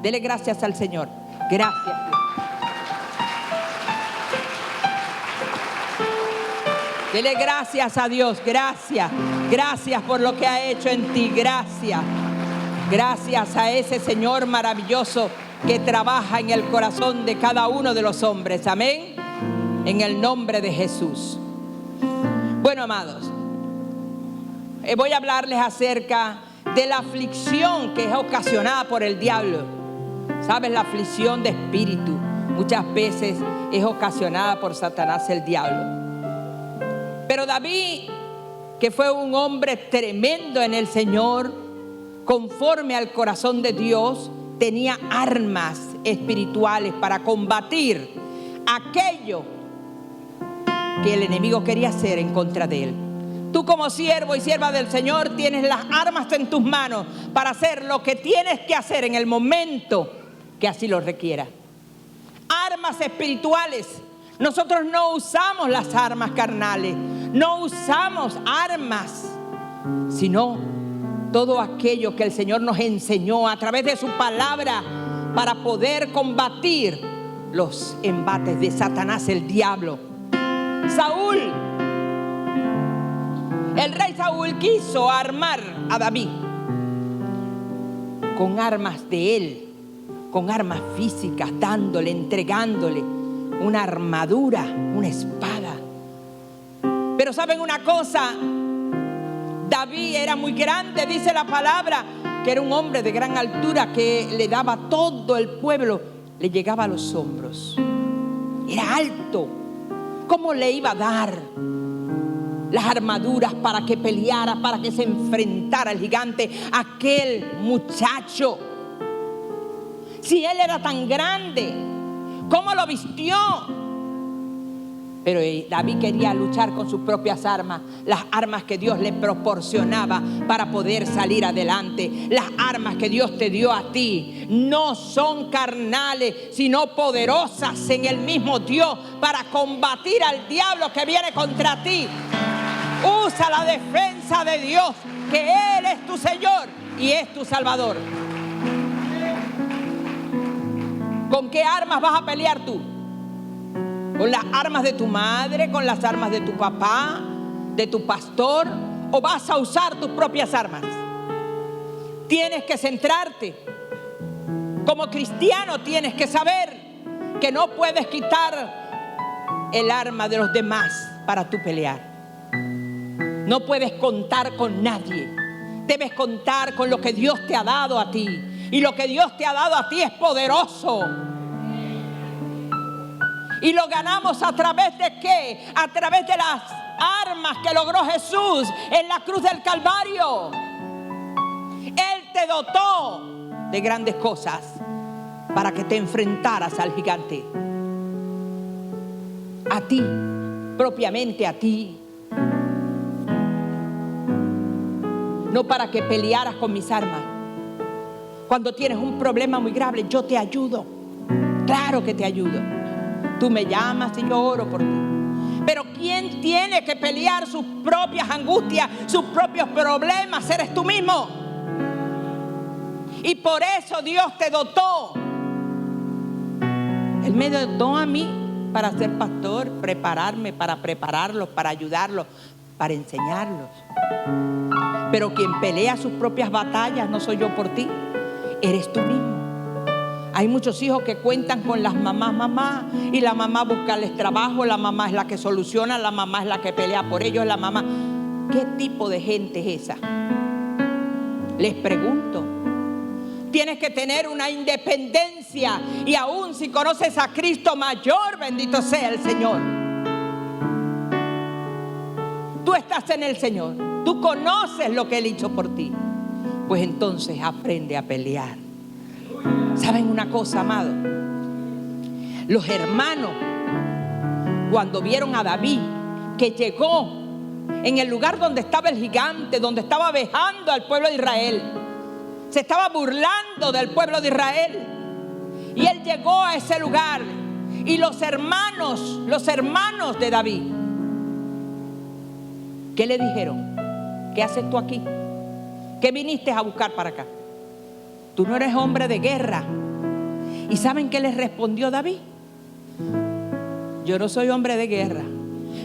Dele gracias al Señor. Gracias, Dios. Dele gracias a Dios. Gracias. Gracias por lo que ha hecho en ti. Gracias. Gracias a ese Señor maravilloso que trabaja en el corazón de cada uno de los hombres. Amén. En el nombre de Jesús. Bueno, amados, voy a hablarles acerca de la aflicción que es ocasionada por el diablo. ¿Sabes? La aflicción de espíritu muchas veces es ocasionada por Satanás, el diablo. Pero David, que fue un hombre tremendo en el Señor, conforme al corazón de Dios, tenía armas espirituales para combatir aquello que el enemigo quería hacer en contra de él. Tú, como siervo y sierva del Señor, tienes las armas en tus manos para hacer lo que tienes que hacer en el momento que así lo requiera. Armas espirituales. Nosotros no usamos las armas carnales, no usamos armas, sino todo aquello que el Señor nos enseñó a través de su palabra para poder combatir los embates de Satanás, el diablo. Saúl, el rey Saúl, quiso armar a David con armas de él, con armas físicas, dándole, entregándole una armadura, una espada. Pero ¿saben una cosa? David era muy grande, dice la palabra, que era un hombre de gran altura, que le daba todo el pueblo, le llegaba a los hombros. Era alto. ¿Cómo le iba a dar las armaduras para que peleara, para que se enfrentara al gigante, aquel muchacho? Si él era tan grande, ¿cómo lo vistió? Pero David quería luchar con sus propias armas, las armas que Dios le proporcionaba para poder salir adelante. Las armas que Dios te dio a ti no son carnales, sino poderosas en el mismo Dios para combatir al diablo que viene contra ti. Usa la defensa de Dios, que Él es tu Señor y es tu Salvador. ¿Con qué armas vas a pelear tú? ¿Con las armas de tu madre? ¿Con las armas de tu papá? ¿De tu pastor? ¿O vas a usar tus propias armas? Tienes que centrarte. Como cristiano tienes que saber que no puedes quitar el arma de los demás para tu pelear. No puedes contar con nadie. Debes contar con lo que Dios te ha dado a ti. Y lo que Dios te ha dado a ti es poderoso. Y lo ganamos a través de ¿qué? A través de las armas que logró Jesús en la cruz del Calvario. Él te dotó de grandes cosas para que te enfrentaras al gigante. A ti, propiamente a ti. No para que pelearas con mis armas. Cuando tienes un problema muy grave, yo te ayudo. Claro que te ayudo. Tú me llamas y yo oro por ti. Pero ¿quién tiene que pelear sus propias angustias, sus propios problemas? Eres tú mismo. Y por eso Dios te dotó. Él me dotó a mí para ser pastor, prepararme, para prepararlos, para ayudarlos, para enseñarlos. Pero quien pelea sus propias batallas no soy yo por ti, eres tú mismo. Hay muchos hijos que cuentan con las mamás, y la mamá buscarles trabajo, la mamá es la que soluciona, la mamá es la que pelea por ellos, la mamá. ¿Qué tipo de gente es esa? Les pregunto. Tienes que tener una independencia, y aún si conoces a Cristo mayor, bendito sea el Señor. Tú estás en el Señor, tú conoces lo que Él hizo por ti. Pues entonces aprende a pelear. ¿Saben una cosa, amado? Los hermanos, cuando vieron a David, que llegó en el lugar donde estaba el gigante, donde estaba vejando al pueblo de Israel, se estaba burlando del pueblo de Israel, y él llegó a ese lugar, y los hermanos de David, ¿qué le dijeron? ¿Qué haces tú aquí? ¿Qué viniste a buscar para acá? Tú no eres hombre de guerra. ¿Y saben qué les respondió David? Yo no soy hombre de guerra,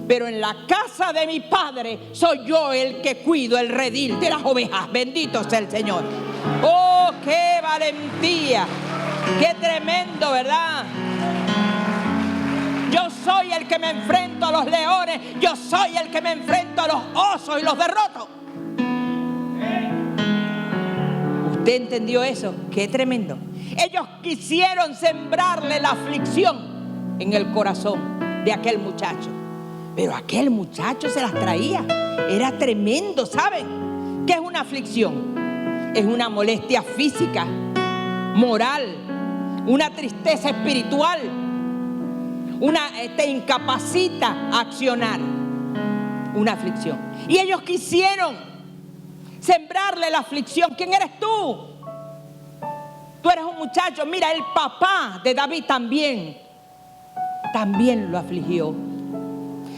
pero en la casa de mi padre soy yo el que cuido el redil de las ovejas. Bendito sea el Señor. ¡Oh, qué valentía! ¡Qué tremendo!, ¿verdad? Yo soy el que me enfrento a los leones. Yo soy el que me enfrento a los osos y los derroto. ¿Usted entendió eso? ¡Qué tremendo! Ellos quisieron sembrarle la aflicción en el corazón de aquel muchacho, pero aquel muchacho se las traía. Era tremendo, ¿saben? ¿Qué es una aflicción? Es una molestia física, moral, una tristeza espiritual. Te incapacita a accionar. Una aflicción. Y ellos quisieron sembrarle la aflicción. ¿Quién eres tú? Tú eres un muchacho. Mira, el papá de David también lo afligió.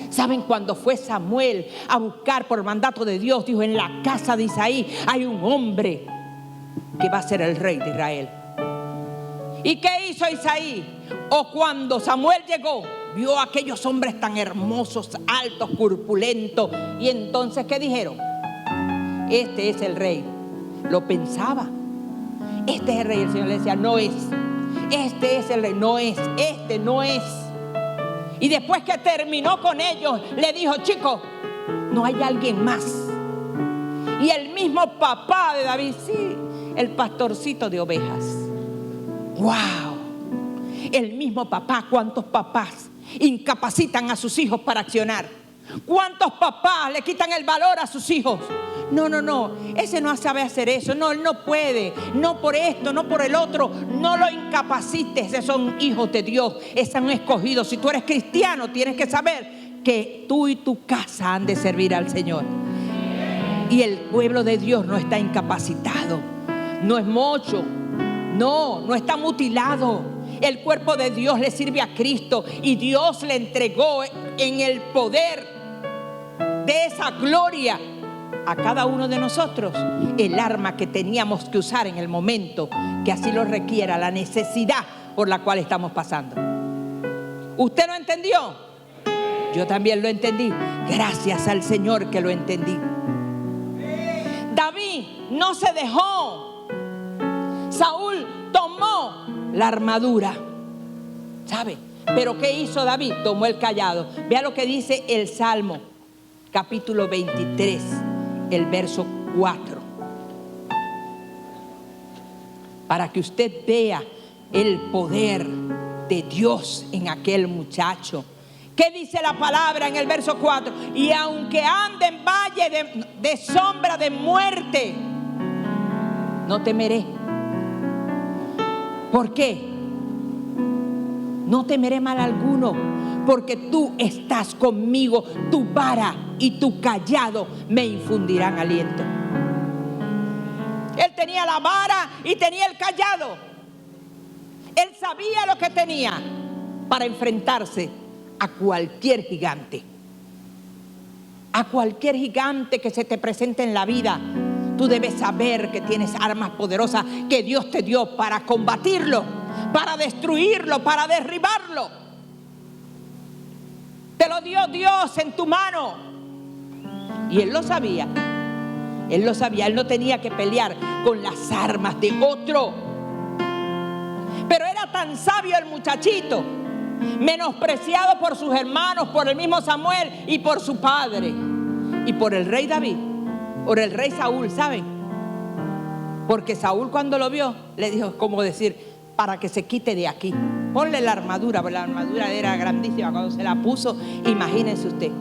¿Saben? Cuando fue Samuel a buscar por mandato de Dios, dijo: en la casa de Isaí hay un hombre que va a ser el rey de Israel. ¿Y qué hizo Isaí? O cuando Samuel llegó, vio a aquellos hombres tan hermosos, altos, corpulentos. Y entonces, ¿qué dijeron? Este es el rey. Lo pensaba. Este es el rey. El Señor le decía: no es. Este es el rey. No es. Este no es. Y después que terminó con ellos, le dijo: chicos, no hay alguien más. Y el mismo papá de David, sí, el pastorcito de ovejas. ¡Wow! El mismo papá. ¿Cuántos papás incapacitan a sus hijos para accionar? ¿Cuántos papás le quitan el valor a sus hijos? No, ese no sabe hacer eso. No, él no puede. No por esto, no por el otro. No lo incapacites. Esos son hijos de Dios. Son escogidos. Si tú eres cristiano, tienes que saber que tú y tu casa han de servir al Señor. Y el pueblo de Dios no está incapacitado. No es mocho. No está mutilado. El cuerpo de Dios le sirve a Cristo y Dios le entregó en el poder de esa gloria a cada uno de nosotros el arma que teníamos que usar en el momento que así lo requiera, la necesidad por la cual estamos pasando. ¿Usted lo entendió? Yo también lo entendí. Gracias al Señor que lo entendí. David no se dejó. Saúl tomó la armadura, ¿sabe? Pero ¿qué hizo David? Tomó el cayado. Vea lo que dice el Salmo, capítulo 23, el verso 4. Para que usted vea el poder de Dios en aquel muchacho. ¿Qué dice la palabra en el verso 4? Y aunque ande en valle de sombra de muerte, no temeré. ¿Por qué? No temeré mal alguno, porque tú estás conmigo. Tu vara y tu cayado me infundirán aliento. Él tenía la vara y tenía el cayado. Él sabía lo que tenía para enfrentarse a cualquier gigante. A cualquier gigante que se te presente en la vida. Tú debes saber que tienes armas poderosas que Dios te dio para combatirlo, para destruirlo, para derribarlo. Te lo dio Dios en tu mano. Y él lo sabía. Él lo sabía. Él no tenía que pelear con las armas de otro. Pero era tan sabio el muchachito, menospreciado por sus hermanos, por el mismo Samuel y por su padre. Y por el rey David. Por el rey Saúl, ¿saben? Porque Saúl cuando lo vio, le dijo, como decir, para que se quite de aquí. Ponle la armadura, porque la armadura era grandísima. Cuando se la puso, imagínense usted.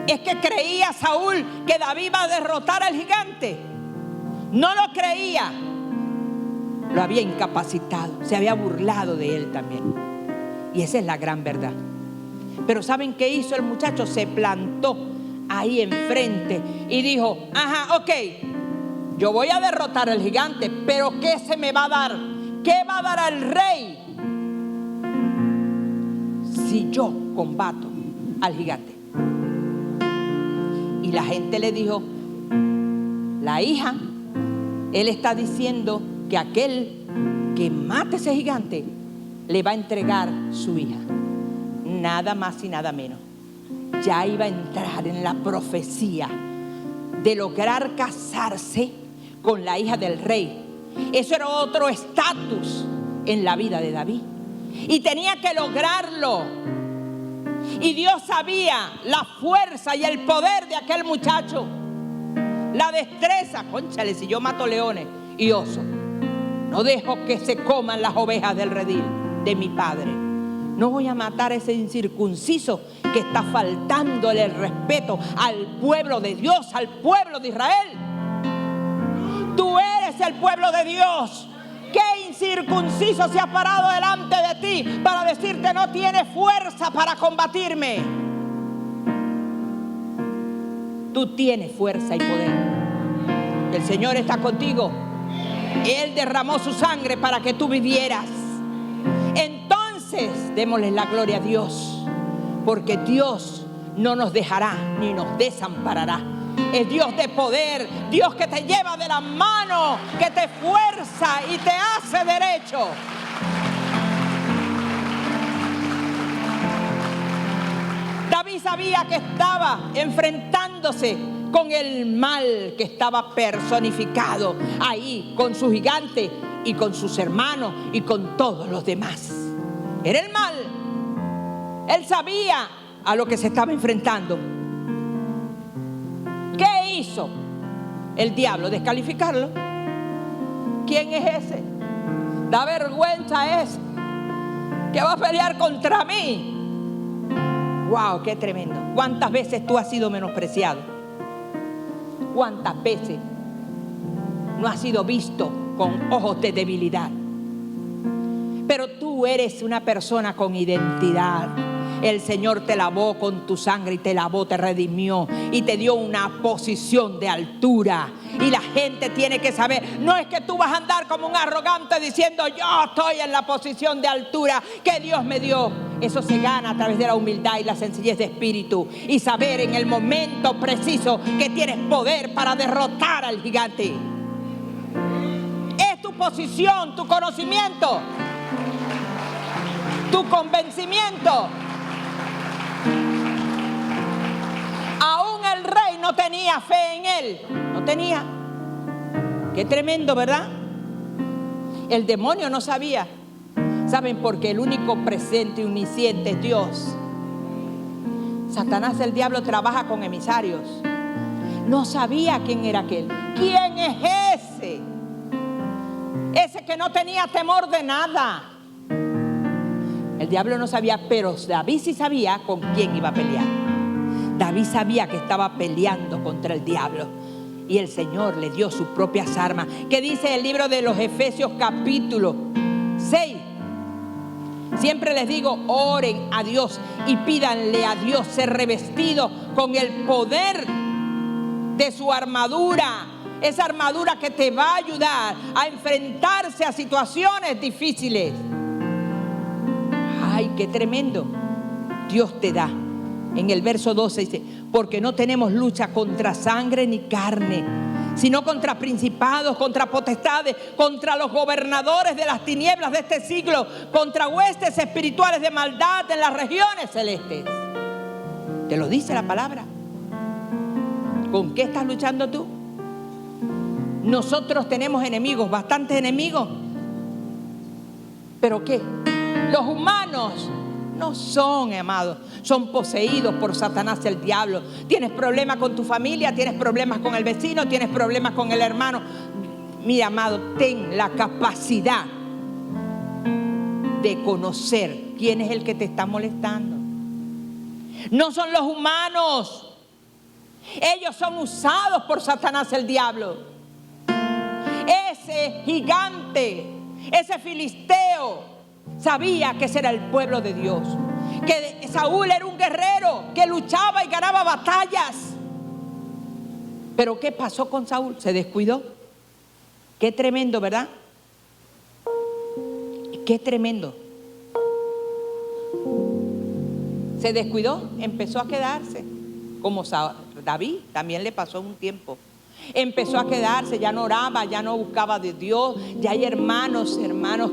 Es que creía Saúl que David iba a derrotar al gigante. No lo creía. Lo había incapacitado. Se había burlado de él también. Y esa es la gran verdad. Pero ¿saben qué hizo el muchacho? Se plantó ahí enfrente y dijo, ajá, ok, yo voy a derrotar al gigante, pero ¿qué se me va a dar? ¿Qué va a dar al rey si yo combato al gigante? Y la gente le dijo, la hija, él está diciendo que aquel que mate ese gigante, le va a entregar su hija. Nada más y nada menos. Ya iba a entrar en la profecía de lograr casarse con la hija del rey. Eso era otro estatus en la vida de David. Y tenía que lograrlo. Y Dios sabía la fuerza y el poder de aquel muchacho. La destreza. Cónchale, si yo mato leones y osos, no dejo que se coman las ovejas del redil de mi padre. No voy a matar a ese incircunciso que está faltándole el respeto al pueblo de Dios, al pueblo de Israel. Tú eres el pueblo de Dios. ¿Qué incircunciso se ha parado delante de ti para decirte no tienes fuerza para combatirme? Tú tienes fuerza y poder. El Señor está contigo. Él derramó su sangre para que tú vivieras. Entonces, démosle la gloria a Dios, porque Dios no nos dejará ni nos desamparará. Es Dios de poder, Dios que te lleva de la mano, que te fuerza y te hace derecho. David sabía que estaba enfrentándose con el mal que estaba personificado ahí, con su gigante y con sus hermanos y con todos los demás. Era el mal. Él sabía a lo que se estaba enfrentando. ¿Qué hizo el diablo? Descalificarlo. ¿Quién es ese? Da vergüenza ese que va a pelear contra mí. ¡Wow! ¡Qué tremendo! ¿Cuántas veces tú has sido menospreciado? ¿Cuántas veces no has sido visto con ojos de debilidad? Pero tú eres una persona con identidad. El Señor te lavó con tu sangre y te lavó, te redimió y te dio una posición de altura. Y la gente tiene que saber, no es que tú vas a andar como un arrogante diciendo yo estoy en la posición de altura que Dios me dio. Eso se gana a través de la humildad y la sencillez de espíritu y saber en el momento preciso que tienes poder para derrotar al gigante. Es tu posición, tu conocimiento, tu convencimiento. Aún el rey no tenía fe en él. No tenía. Qué tremendo, ¿verdad? El demonio no sabía. ¿Saben? Porque el único presente y omnisciente es Dios. Satanás, el diablo, trabaja con emisarios. No sabía quién era aquel. ¿Quién es ese? Ese que no tenía temor de nada. El diablo no sabía, pero David sí sabía con quién iba a pelear. David sabía que estaba peleando contra el diablo y el Señor le dio sus propias armas. ¿Qué dice el libro de los Efesios capítulo 6? Siempre les digo, oren a Dios y pídanle a Dios ser revestidos con el poder de su armadura. Esa armadura que te va a ayudar a enfrentarse a situaciones difíciles. ¡Ay, qué tremendo! Dios te da. En el verso 12 dice, porque no tenemos lucha contra sangre ni carne, sino contra principados, contra potestades, contra los gobernadores de las tinieblas de este siglo, contra huestes espirituales de maldad en las regiones celestes. Te lo dice la palabra. ¿Con qué estás luchando tú? Nosotros tenemos enemigos, bastantes enemigos. ¿Pero qué? Los humanos no son, amados, son poseídos por Satanás, el diablo. Tienes problemas con tu familia, tienes problemas con el vecino, tienes problemas con el hermano. Mira, amado, ten la capacidad de conocer quién es el que te está molestando. No son los humanos. Ellos son usados por Satanás, el diablo. Ese gigante, ese filisteo, sabía que ese era el pueblo de Dios, que Saúl era un guerrero que luchaba y ganaba batallas. Pero ¿qué pasó con Saúl? Se descuidó. Qué tremendo, ¿verdad? Qué tremendo. Se descuidó, empezó a quedarse como David, también le pasó un tiempo. Empezó a quedarse, ya no oraba, ya no buscaba de Dios. Ya hay hermanos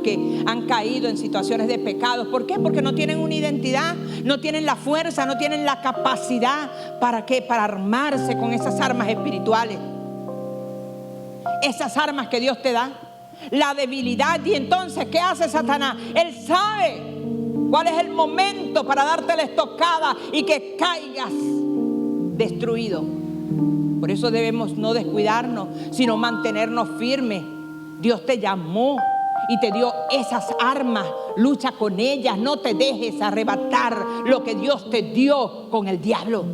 que han caído en situaciones de pecado. ¿Por qué? Porque no tienen una identidad, no tienen la fuerza, no tienen la capacidad. ¿Para qué? Para armarse con esas armas espirituales. Esas armas que Dios te da. La debilidad. Y entonces, ¿qué hace Satanás? Él sabe cuál es el momento para darte la estocada y que caigas destruido. Por eso debemos no descuidarnos, sino mantenernos firmes. Dios te llamó y te dio esas armas. Lucha con ellas, no te dejes arrebatar lo que Dios te dio con el diablo.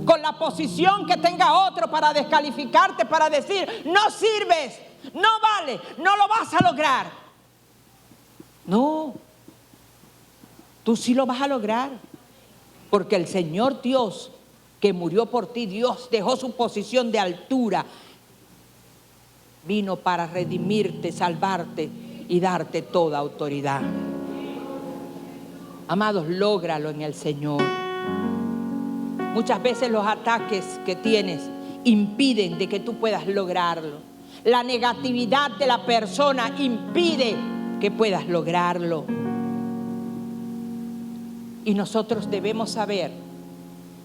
Con la posición que tenga otro para descalificarte, para decir, no sirves, no vale, no lo vas a lograr. No, tú sí lo vas a lograr, porque el Señor Dios que murió por ti, Dios dejó su posición de altura, vino para redimirte, salvarte y darte toda autoridad. Amados, lógralo en el Señor. Muchas veces los ataques que tienes impiden de que tú puedas lograrlo. La negatividad de la persona impide que puedas lograrlo. Y nosotros debemos saber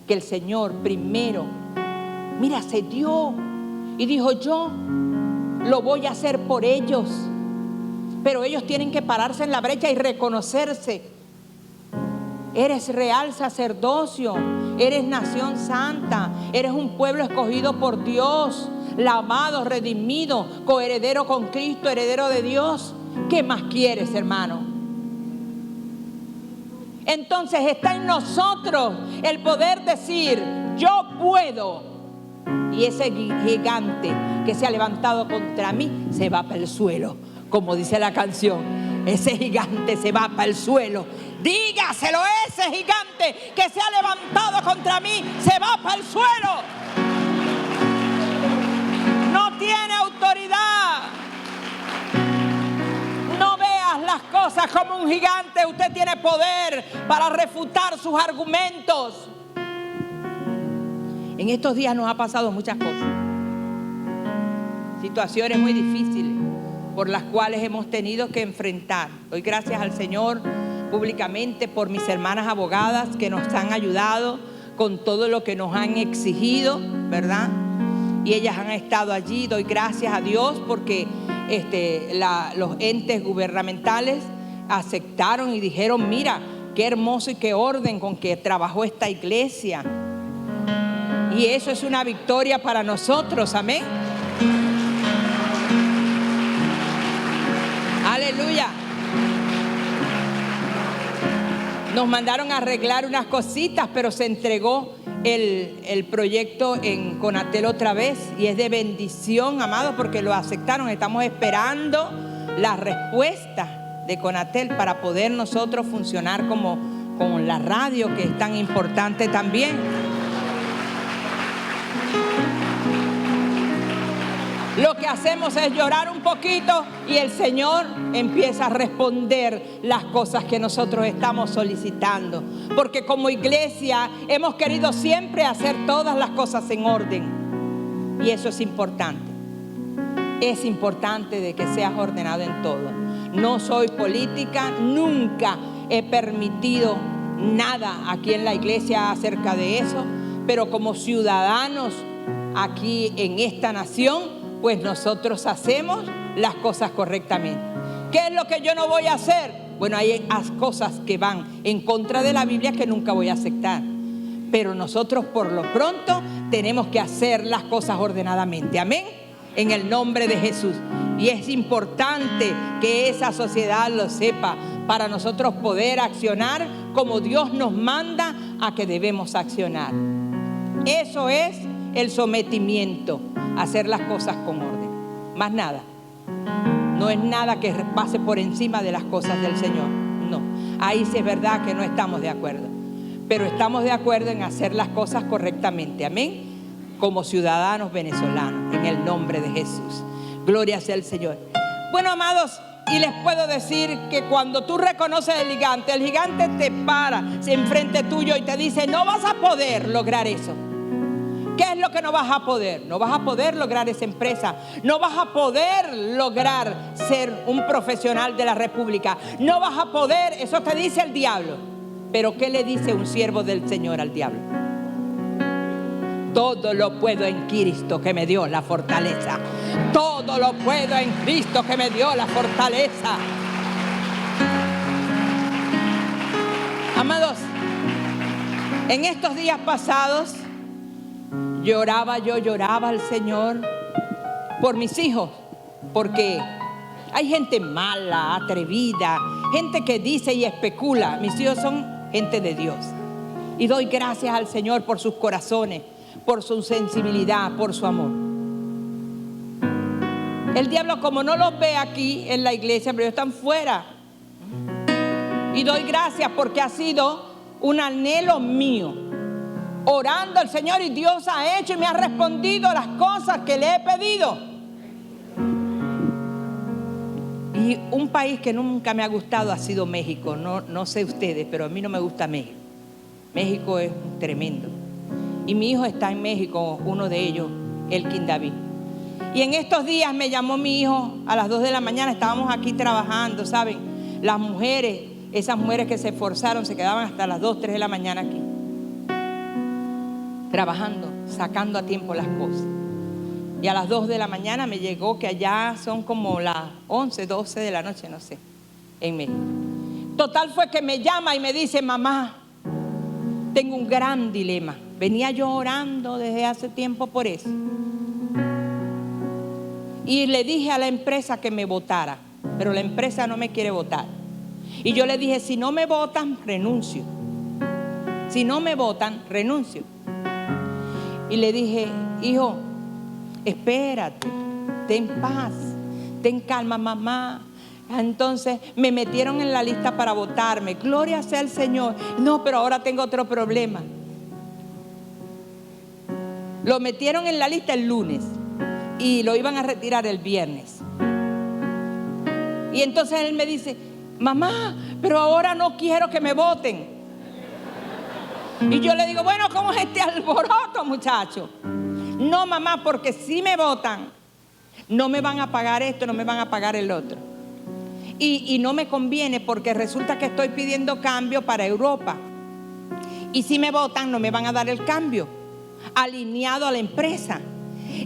que el Señor primero, mira, se dio y dijo, yo lo voy a hacer por ellos. Pero ellos tienen que pararse en la brecha y reconocerse. Eres real sacerdocio, eres nación santa, eres un pueblo escogido por Dios, lavado, redimido, coheredero con Cristo, heredero de Dios. ¿Qué más quieres, hermano? Entonces está en nosotros el poder decir, yo puedo. Y ese gigante que se ha levantado contra mí se va para el suelo, como dice la canción. Ese gigante se va para el suelo. Dígaselo, ese gigante que se ha levantado contra mí se va para el suelo. No tiene autoridad. No veas las cosas como un gigante. Usted tiene poder para refutar sus argumentos. En estos días nos ha pasado muchas cosas. Situaciones muy difíciles por las cuales hemos tenido que enfrentar. Doy gracias al Señor públicamente por mis hermanas abogadas que nos han ayudado con todo lo que nos han exigido, ¿verdad? Y ellas han estado allí. Doy gracias a Dios porque los entes gubernamentales aceptaron y dijeron, mira, qué hermoso y qué orden con que trabajó esta iglesia. Y eso es una victoria para nosotros, amén. Aleluya. Nos mandaron a arreglar unas cositas, pero se entregó el proyecto en Conatel otra vez y es de bendición, amados, porque lo aceptaron. Estamos esperando la respuesta de Conatel para poder nosotros funcionar como la radio, que es tan importante también. Lo que hacemos es llorar un poquito y el Señor empieza a responder las cosas que nosotros estamos solicitando. Porque como iglesia hemos querido siempre hacer todas las cosas en orden. Y eso es importante. Es importante de que seas ordenado en todo. No soy política, nunca he permitido nada aquí en la iglesia acerca de eso. Pero como ciudadanos aquí en esta nación, pues nosotros hacemos las cosas correctamente. ¿Qué es lo que yo no voy a hacer? Bueno, hay cosas que van en contra de la Biblia que nunca voy a aceptar. Pero nosotros por lo pronto tenemos que hacer las cosas ordenadamente. Amén. En el nombre de Jesús. Y es importante que esa sociedad lo sepa para nosotros poder accionar como Dios nos manda a que debemos accionar. Eso es el sometimiento, hacer las cosas con orden, más nada. No es nada que pase por encima de las cosas del Señor, no. Ahí sí es verdad que no estamos de acuerdo, pero estamos de acuerdo en hacer las cosas correctamente, amén, como ciudadanos venezolanos, en el nombre de Jesús. Gloria sea al Señor. Bueno, amados, y les puedo decir que cuando tú reconoces el gigante te para enfrente tuyo y te dice, no vas a poder lograr eso. ¿Qué es lo que no vas a poder? No vas a poder lograr esa empresa. No vas a poder lograr ser un profesional de la República. No vas a poder, eso te dice el diablo. Pero ¿qué le dice un siervo del Señor al diablo? Todo lo puedo en Cristo que me dio la fortaleza. Todo lo puedo en Cristo que me dio la fortaleza. Amados, en estos días pasados lloraba al Señor por mis hijos, porque hay gente mala, atrevida, gente que dice y especula. Mis hijos son gente de Dios y doy gracias al Señor por sus corazones, por su sensibilidad, por su amor. El diablo, como no los ve aquí en la iglesia, pero ellos están fuera, y doy gracias porque ha sido un anhelo mío, orando al Señor, y Dios ha hecho y me ha respondido las cosas que le he pedido. Y un país que nunca me ha gustado ha sido México. No sé ustedes, pero a mí no me gusta México. México es tremendo. Y mi hijo está en México, uno de ellos, Elkin David. Y en estos días me llamó mi hijo a las 2 de la mañana. Estábamos aquí trabajando, ¿saben? Las mujeres, esas mujeres que se esforzaron, se quedaban hasta las 2, 3 de la mañana aquí, trabajando, sacando a tiempo las cosas. Y a las 2 de la mañana me llegó que allá son como las 11, 12 de la noche, no sé, en México. Total fue que me llama y me dice: mamá, tengo un gran dilema. Venía yo orando desde hace tiempo por eso. Y le dije a la empresa que me votara, pero la empresa no me quiere votar. Y yo le dije: si no me votan, renuncio. Si no me votan, renuncio. Y le dije: hijo, espérate, ten paz, ten calma, mamá. Entonces me metieron en la lista para votarme. Gloria sea al Señor. No, pero ahora tengo otro problema. Lo metieron en la lista el lunes y lo iban a retirar el viernes. Y entonces él me dice: mamá, pero ahora no quiero que me voten. Y yo le digo: bueno, ¿cómo es este alboroto, muchacho? No, mamá, porque si me votan, no me van a pagar esto, no me van a pagar el otro. Y no me conviene, porque resulta que estoy pidiendo cambio para Europa. Y si me votan, no me van a dar el cambio alineado a la empresa.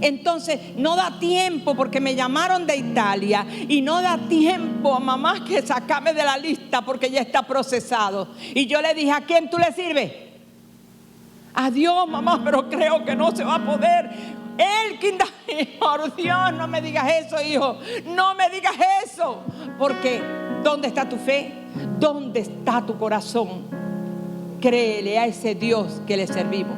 Entonces no da tiempo, porque me llamaron de Italia y no da tiempo, mamá, que sacarme de la lista porque ya está procesado. Y yo le dije: ¿a quién tú le sirves? A Dios, mamá, pero creo que no se va a poder. Elkin David, por Dios, no me digas eso, hijo, no me digas eso. Porque ¿dónde está tu fe? ¿Dónde está tu corazón? Créele a ese Dios que le servimos.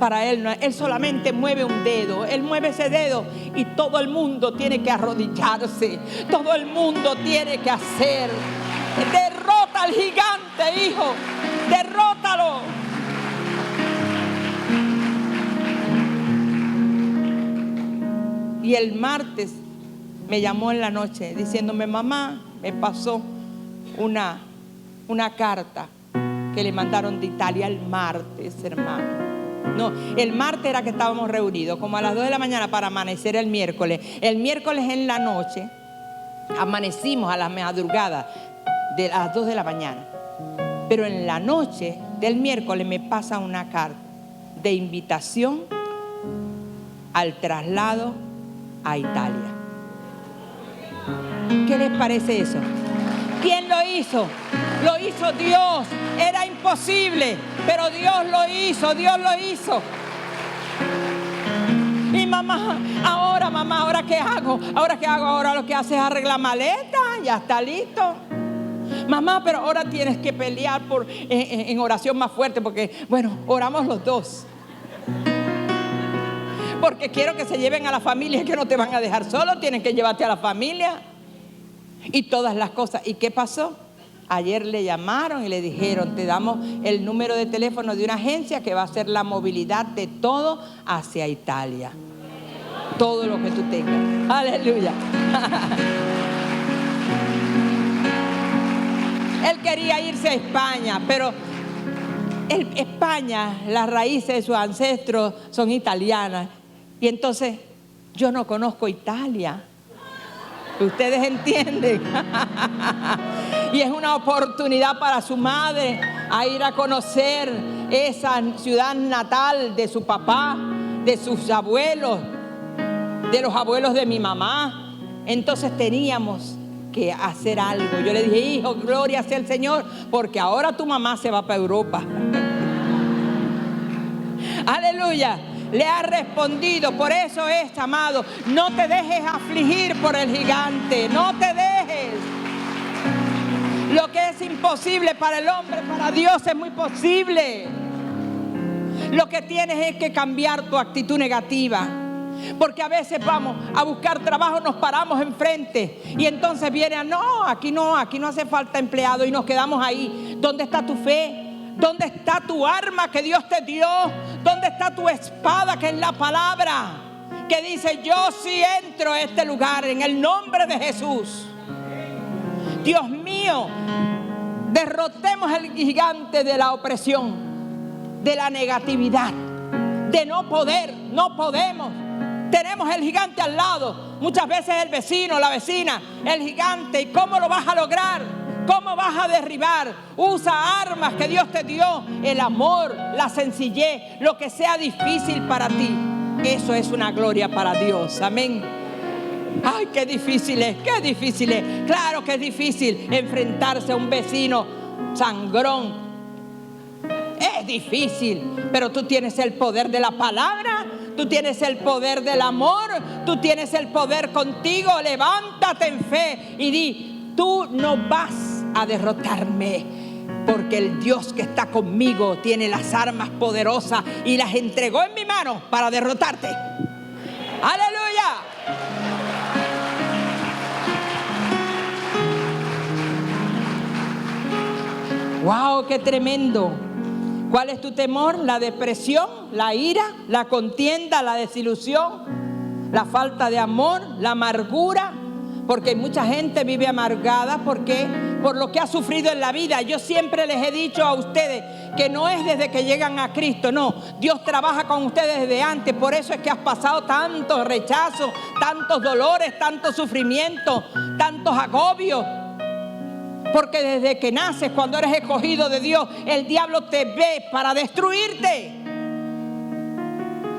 Para Él, Él solamente mueve un dedo. Él mueve ese dedo y todo el mundo tiene que arrodillarse. Todo el mundo tiene que hacer. Derrota al gigante, hijo. Derrótalo. Y el martes me llamó en la noche diciéndome: mamá, me pasó una carta que le mandaron de Italia el martes, hermano. No, el martes era que estábamos reunidos, como a las 2 de la mañana para amanecer el miércoles. El miércoles en la noche amanecimos a la madrugada de las 2 de la mañana. Pero en la noche del miércoles me pasa una carta de invitación al traslado a Italia. ¿Qué les parece eso? ¿Quién lo hizo? Lo hizo Dios. Era imposible, pero Dios lo hizo, Dios lo hizo. Y mamá, ¿ahora qué hago? Ahora lo que hace es arreglar maleta, ya está listo. Mamá, pero ahora tienes que pelear en oración más fuerte, porque, bueno, oramos los dos. Porque quiero que se lleven a la familia, que no te van a dejar solo, tienen que llevarte a la familia. Y todas las cosas. ¿Y qué pasó? Ayer le llamaron y le dijeron: te damos el número de teléfono de una agencia que va a hacer la movilidad de todo hacia Italia. Todo lo que tú tengas. Aleluya. Él quería irse a España, pero España, las raíces de sus ancestros son italianas. Y entonces yo no conozco Italia. Ustedes entienden. Y es una oportunidad para su madre a ir a conocer esa ciudad natal de su papá, de sus abuelos, de los abuelos de mi mamá. Entonces teníamos que hacer algo. Yo le dije: hijo, gloria sea el Señor, porque ahora tu mamá se va para Europa. Aleluya. Le ha respondido. Por eso es, amado, no te dejes afligir por el gigante. No te dejes. Lo que es imposible para el hombre, para Dios es muy posible. Lo que tienes es que cambiar tu actitud negativa. Porque a veces vamos a buscar trabajo, nos paramos enfrente y entonces viene: no, aquí no hace falta empleado, y nos quedamos ahí. ¿Dónde está tu fe? ¿Dónde está tu arma que Dios te dio? ¿Dónde está tu espada, que es la palabra? Que dice: yo sí entro a este lugar en el nombre de Jesús. Dios mío, derrotemos el gigante de la opresión, de la negatividad, de no poder. No podemos. Tenemos el gigante al lado. Muchas veces el vecino, la vecina, el gigante. ¿Y cómo lo vas a lograr? ¿Cómo vas a derribar? Usa armas que Dios te dio: el amor, la sencillez, lo que sea difícil para ti. Eso es una gloria para Dios. Amén. Ay, qué difícil es, qué difícil es. Claro que es difícil enfrentarse a un vecino sangrón. Es difícil, pero tú tienes el poder de la palabra. Tú tienes el poder del amor. Tú tienes el poder contigo. Levántate en fe y di: tú no vas a derrotarme, porque el Dios que está conmigo tiene las armas poderosas y las entregó en mi mano para derrotarte. ¡Aleluya! ¡Wow! ¡Qué tremendo! ¿Cuál es tu temor? La depresión, la ira, la contienda, la desilusión, la falta de amor, la amargura. Porque mucha gente vive amargada porque por lo que ha sufrido en la vida. Yo siempre les he dicho a ustedes que no es desde que llegan a Cristo, no. Dios trabaja con ustedes desde antes. Por eso es que has pasado tantos rechazos, tantos dolores, tantos sufrimientos, tantos agobios. Porque desde que naces, cuando eres escogido de Dios, el diablo te ve para destruirte.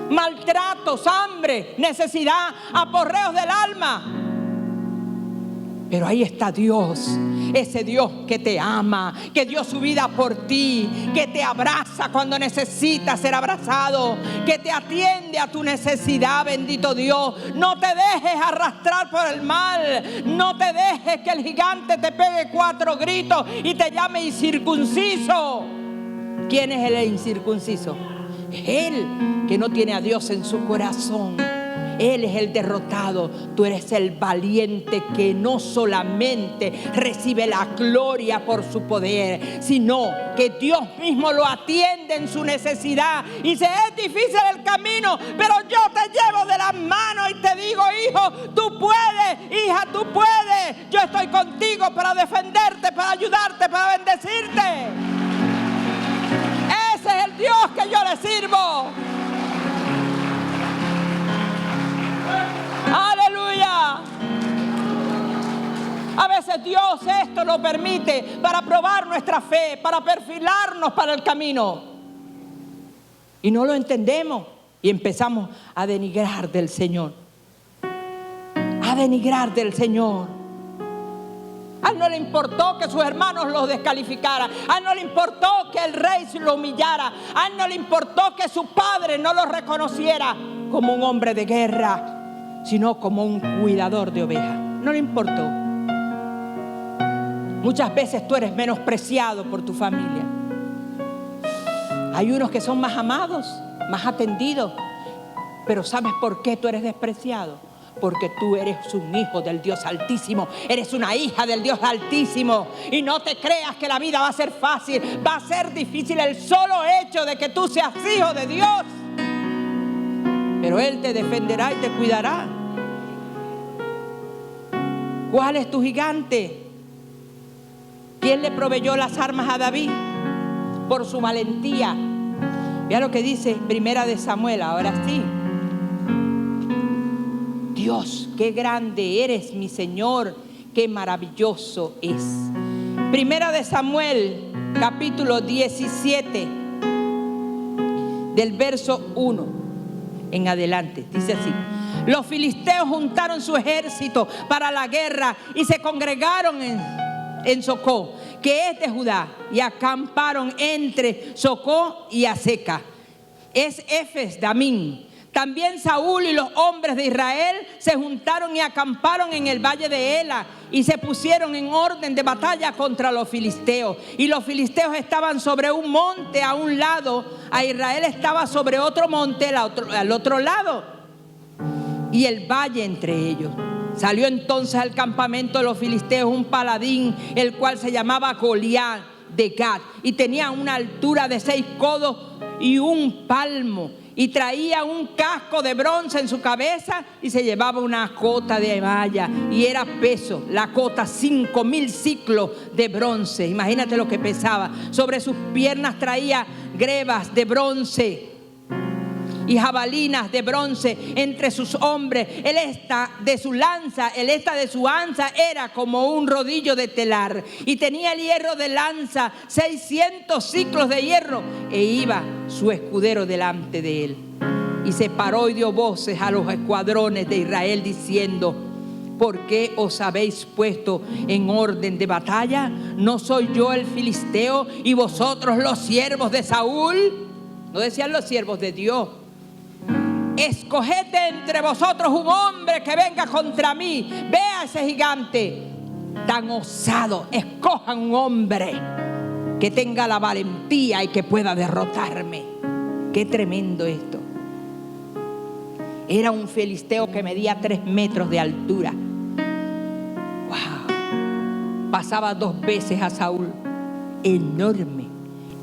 Maltratos, hambre, necesidad, aporreos del alma. Pero ahí está Dios, ese Dios que te ama, que dio su vida por ti, que te abraza cuando necesitas ser abrazado, que te atiende a tu necesidad, bendito Dios. No te dejes arrastrar por el mal, no te dejes que el gigante te pegue 4 gritos y te llame incircunciso. ¿Quién es el incircunciso? Él que no tiene a Dios en su corazón. Él es el derrotado. Tú eres el valiente que no solamente recibe la gloria por su poder, sino que Dios mismo lo atiende en su necesidad. Y dice: es difícil el camino, pero yo te llevo de las manos y te digo: hijo, tú puedes, hija, tú puedes. Yo estoy contigo para defenderte, para ayudarte, para bendecirte. Ese es el Dios que yo le sirvo. ¡Aleluya! A veces Dios esto lo permite para probar nuestra fe, para perfilarnos para el camino. Y no lo entendemos y empezamos a denigrar del Señor. A denigrar del Señor. A él no le importó que sus hermanos los descalificaran. A él no le importó que el rey lo humillara. A él no le importó que su padre no lo reconociera como un hombre de guerra, sino como un cuidador de ovejas. No le importó. Muchas veces tú eres menospreciado por tu familia. Hay unos que son más amados, más atendidos. Pero ¿sabes por qué tú eres despreciado? Porque tú eres un hijo del Dios Altísimo. Eres una hija del Dios Altísimo. Y no te creas que la vida va a ser fácil. Va a ser difícil el solo hecho de que tú seas hijo de Dios. Pero Él te defenderá y te cuidará. ¿Cuál es tu gigante? ¿Quién le proveyó las armas a David? por su valentía. Vea lo que dice Primera de Samuel, ahora sí. Dios, qué grande eres, mi Señor, qué maravilloso es. Primera de Samuel, capítulo 17, del verso 1 en adelante, dice así: los filisteos juntaron su ejército para la guerra y se congregaron en Socó, que es de Judá, y acamparon entre Socó y Azeca, es Efes Damín. También Saúl y los hombres de Israel se juntaron y acamparon en el valle de Ela y se pusieron en orden de batalla contra los filisteos. Y los filisteos estaban sobre un monte a un lado, a Israel estaba sobre otro monte al otro lado, y el valle entre ellos. Salió entonces al campamento de los filisteos un paladín, el cual se llamaba Goliat de Gat, y tenía una altura de 6 codos y 1 palmo, y traía un casco de bronce en su cabeza, y se llevaba una cota de malla, y era peso la cota 5.000 ciclos de bronce. Imagínate lo que pesaba. Sobre sus piernas traía grebas de bronce y jabalinas de bronce entre sus hombres. El esta de su lanza era como un rodillo de telar, y tenía el hierro de lanza 600 ciclos de hierro, e iba su escudero delante de él. Y se paró y dio voces a los escuadrones de Israel diciendo: ¿por qué os habéis puesto en orden de batalla? ¿No soy yo el filisteo y vosotros los siervos de Saúl? No decían los siervos de Dios. Escoged entre vosotros un hombre que venga contra mí. Vea ese gigante tan osado. Escojan un hombre que tenga la valentía y que pueda derrotarme. Qué tremendo esto. Era un filisteo que medía 3 metros de altura. Wow. Pasaba 2 veces a Saúl. Enorme.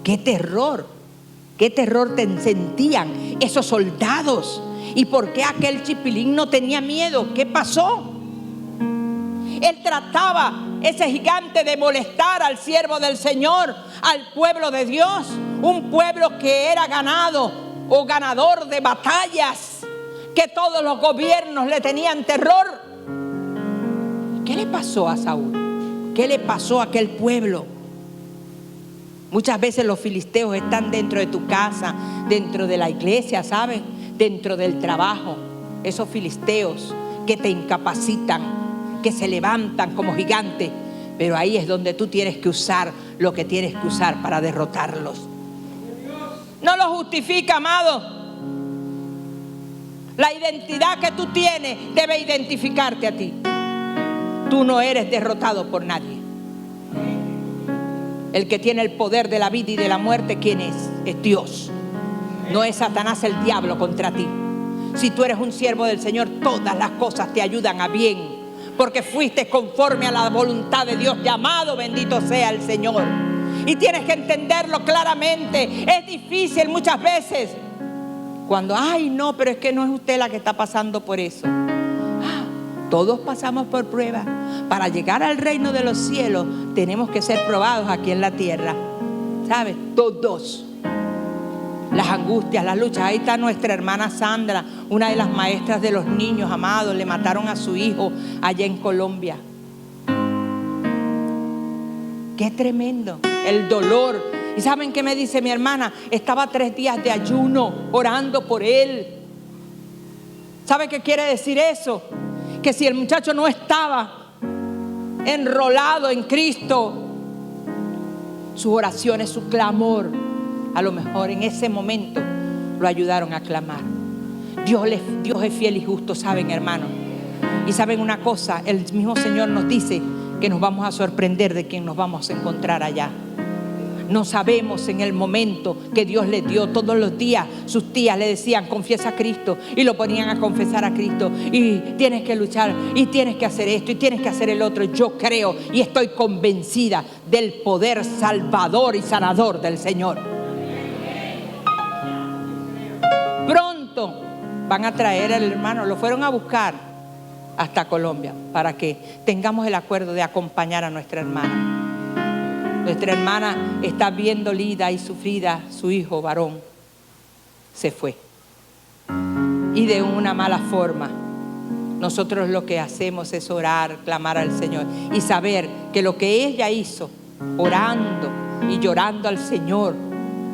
Qué terror. Qué terror sentían esos soldados. ¿Y por qué aquel chipilín no tenía miedo? ¿Qué pasó? Él trataba, ese gigante, de molestar al siervo del Señor, al pueblo de Dios, un pueblo que era ganado o ganador de batallas, que todos los gobiernos le tenían terror. ¿Qué le pasó a Saúl? ¿Qué le pasó a aquel pueblo? Muchas veces los filisteos están dentro de tu casa, dentro de la iglesia, ¿sabes? Dentro del trabajo. Esos filisteos que te incapacitan, que se levantan como gigantes. Pero ahí es donde tú tienes que usar lo que tienes que usar para derrotarlos. No lo justifica, amado. La identidad que tú tienes debe identificarte a ti. Tú no eres derrotado por nadie. El que tiene el poder de la vida y de la muerte, ¿quién es? Es Dios. No es Satanás, el diablo, contra ti. Si tú eres un siervo del Señor, todas las cosas te ayudan a bien, porque fuiste conforme a la voluntad de Dios, llamado, bendito sea el Señor. Y tienes que entenderlo claramente. Es difícil muchas veces cuando, ay no, pero es que no es usted la que está pasando por eso. Todos pasamos por pruebas. Para llegar al reino de los cielos tenemos que ser probados aquí en la tierra. ¿Sabes? Todos. Las angustias, las luchas. Ahí está nuestra hermana Sandra, una de las maestras de los niños, amados. Le mataron a su hijo allá en Colombia. Qué tremendo. El dolor. ¿Y saben qué me dice mi hermana? Estaba 3 días de ayuno orando por él. ¿Sabe qué quiere decir eso? Que si el muchacho no estaba enrolado en Cristo, sus oraciones, su clamor, a lo mejor en ese momento lo ayudaron a clamar. Dios es fiel y justo, ¿saben, hermanos? Y saben una cosa, el mismo Señor nos dice que nos vamos a sorprender de quién nos vamos a encontrar allá. No sabemos en el momento que Dios le dio. Todos los días sus tías le decían: confiesa a Cristo, y lo ponían a confesar a Cristo, y tienes que luchar, y tienes que hacer esto, y tienes que hacer el otro. Yo creo y estoy convencida del poder salvador y sanador del Señor. Pronto van a traer al hermano, lo fueron a buscar hasta Colombia para que tengamos el acuerdo de acompañar a nuestra hermana. Nuestra hermana está bien dolida y sufrida, su hijo varón se fue. Y de una mala forma. Nosotros lo que hacemos es orar, clamar al Señor y saber que lo que ella hizo, orando y llorando al Señor,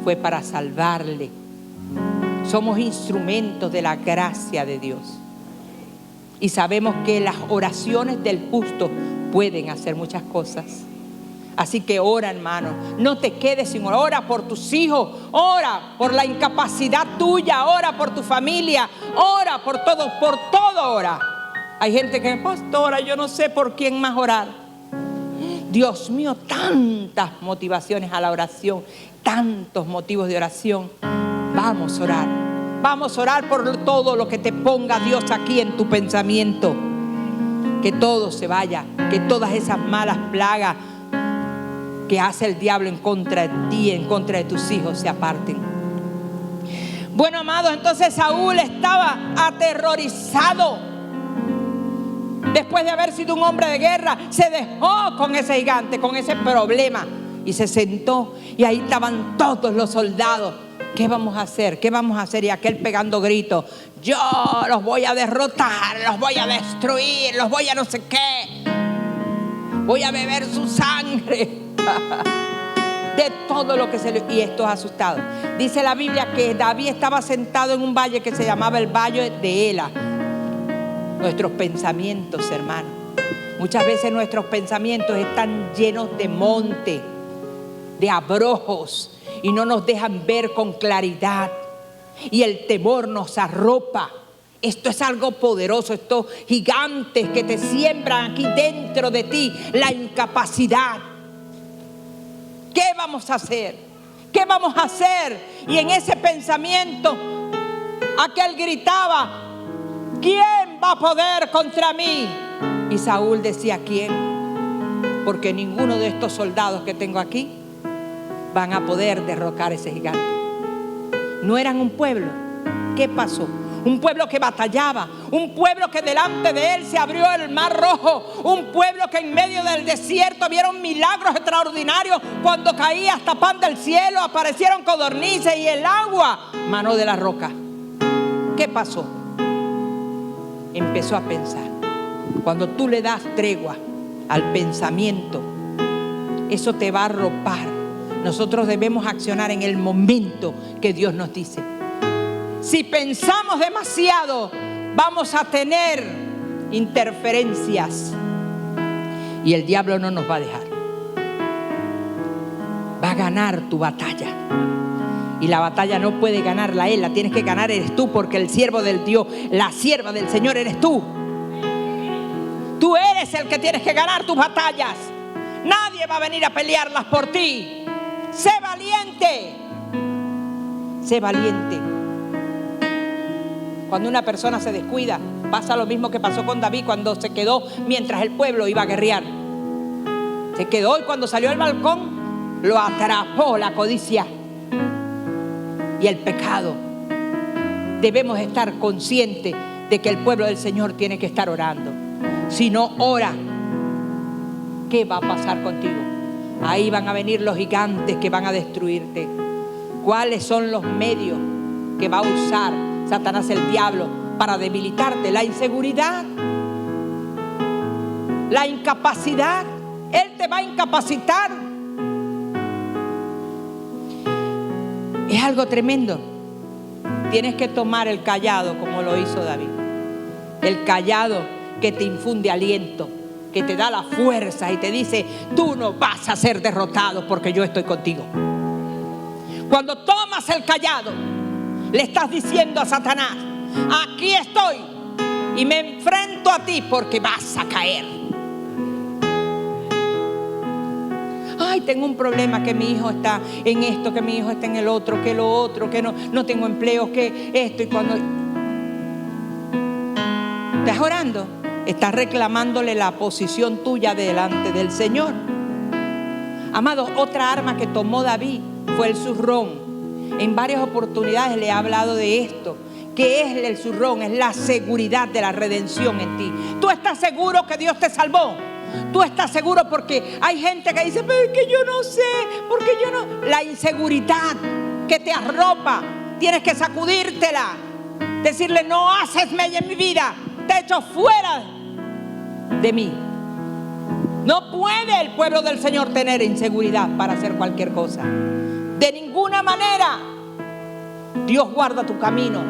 fue para salvarle. Somos instrumentos de la gracia de Dios. Y sabemos que las oraciones del justo pueden hacer muchas cosas. Así que ora, hermano, no te quedes sin orar. Ora por tus hijos, ora por la incapacidad tuya, ora por tu familia, ora por todo ora. Hay gente que, pastora, yo no sé por quién más orar. Dios mío, tantas motivaciones a la oración, tantos motivos de oración. Vamos a orar. Vamos a orar por todo lo que te ponga Dios aquí en tu pensamiento. Que todo se vaya, que todas esas malas plagas que hace el diablo en contra de ti, en contra de tus hijos, se aparten. Bueno, amados, entonces Saúl estaba aterrorizado. Después de haber sido un hombre de guerra, se dejó con ese gigante, con ese problema, y se sentó, y ahí estaban todos los soldados. ¿Qué vamos a hacer? ¿Qué vamos a hacer? Y aquel pegando gritos: yo los voy a derrotar, los voy a destruir, los voy a no sé qué, voy a beber su sangre. De todo lo que se le... Y estos asustados. Dice la Biblia que David estaba sentado en un valle que se llamaba el Valle de Ela. Nuestros pensamientos, hermano, muchas veces nuestros pensamientos están llenos de monte, de abrojos, y no nos dejan ver con claridad, y el temor nos arropa. Esto es algo poderoso, estos gigantes que te siembran aquí dentro de ti, la incapacidad. ¿Qué vamos a hacer? ¿Qué vamos a hacer? Y en ese pensamiento, aquel gritaba: ¿quién va a poder contra mí? Y Saúl decía: ¿quién? Porque ninguno de estos soldados que tengo aquí van a poder derrocar ese gigante. No eran un pueblo. ¿Qué pasó? Un pueblo que batallaba, un pueblo que delante de él se abrió el mar rojo, un pueblo que en medio del desierto vieron milagros extraordinarios. Cuando caía hasta pan del cielo, aparecieron codornices y el agua manó de la roca. ¿Qué pasó? Empezó a pensar. Cuando tú le das tregua al pensamiento, eso te va a arropar. Nosotros debemos accionar en el momento que Dios nos dice. Si pensamos demasiado, vamos a tener interferencias y el diablo no nos va a dejar. Va a ganar tu batalla. Y la batalla no puede ganarla él, la tienes que ganar eres tú, porque el siervo del Dios, la sierva del Señor eres tú. Tú eres el que tienes que ganar tus batallas. Nadie va a venir a pelearlas por ti. Sé valiente. Sé valiente. Cuando una persona se descuida, pasa lo mismo que pasó con David cuando se quedó mientras el pueblo iba a guerrear. Se quedó y cuando salió al balcón lo atrapó la codicia y el pecado. Debemos estar conscientes de que el pueblo del Señor tiene que estar orando. Si no ora, ¿qué va a pasar contigo? Ahí van a venir los gigantes que van a destruirte. ¿Cuáles son los medios que va a usar Satanás, el diablo, para debilitarte? La inseguridad, la incapacidad. Él te va a incapacitar. Es algo tremendo. Tienes que tomar el cayado como lo hizo David. El cayado que te infunde aliento, que te da la fuerza y te dice: tú no vas a ser derrotado porque yo estoy contigo. Cuando tomas el cayado, le estás diciendo a Satanás: aquí estoy y me enfrento a ti porque vas a caer. Ay, tengo un problema, que mi hijo está en esto, que mi hijo está en el otro, que lo otro, que no tengo empleo, que esto. Y cuando estás orando, estás reclamándole la posición tuya delante del Señor. Amados, otra arma que tomó David fue el zurrón. En varias oportunidades le he hablado de esto. ¿Qué es el zurrón? Es la seguridad de la redención en ti. ¿Tú estás seguro que Dios te salvó? Tú estás seguro porque hay gente que dice, pero es que yo no sé, porque yo no. La inseguridad que te arropa, tienes que sacudírtela. Decirle, no haces mella en mi vida, te echo fuera de mí. No puede el pueblo del Señor tener inseguridad para hacer cualquier cosa. De ninguna manera. Dios guarda tu camino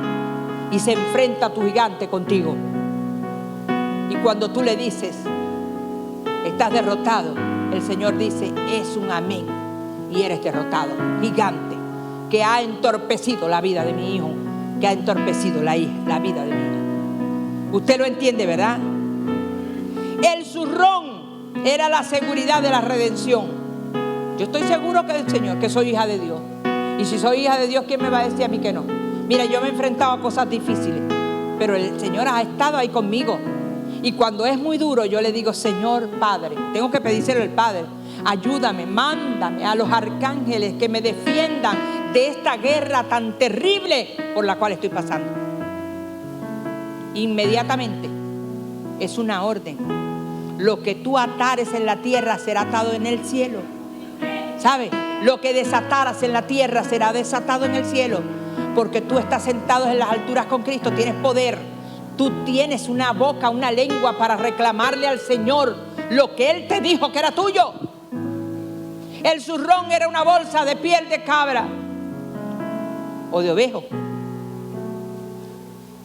y se enfrenta a tu gigante contigo. Y cuando tú le dices, estás derrotado, el Señor dice, es un amén. Y eres derrotado, gigante, que ha entorpecido la vida de mi hijo, que ha entorpecido la vida de mi hija. Usted lo entiende, ¿verdad? El zurrón era la seguridad de la redención. Yo estoy seguro que del Señor, que soy hija de Dios. Y si soy hija de Dios, ¿quién me va a decir a mí que no? Mira, yo me he enfrentado a cosas difíciles, pero el Señor ha estado ahí conmigo. Y cuando es muy duro, yo le digo, Señor Padre, tengo que pedírselo al Padre, ayúdame, mándame a los arcángeles que me defiendan de esta guerra tan terrible por la cual estoy pasando. Inmediatamente es una orden. Lo que tú atares en la tierra será atado en el cielo. ¿Sabes? Lo que desataras en la tierra será desatado en el cielo. Porque tú estás sentado en las alturas con Cristo, tienes poder. Tú tienes una boca, una lengua para reclamarle al Señor lo que Él te dijo que era tuyo. El zurrón era una bolsa de piel de cabra o de ovejo,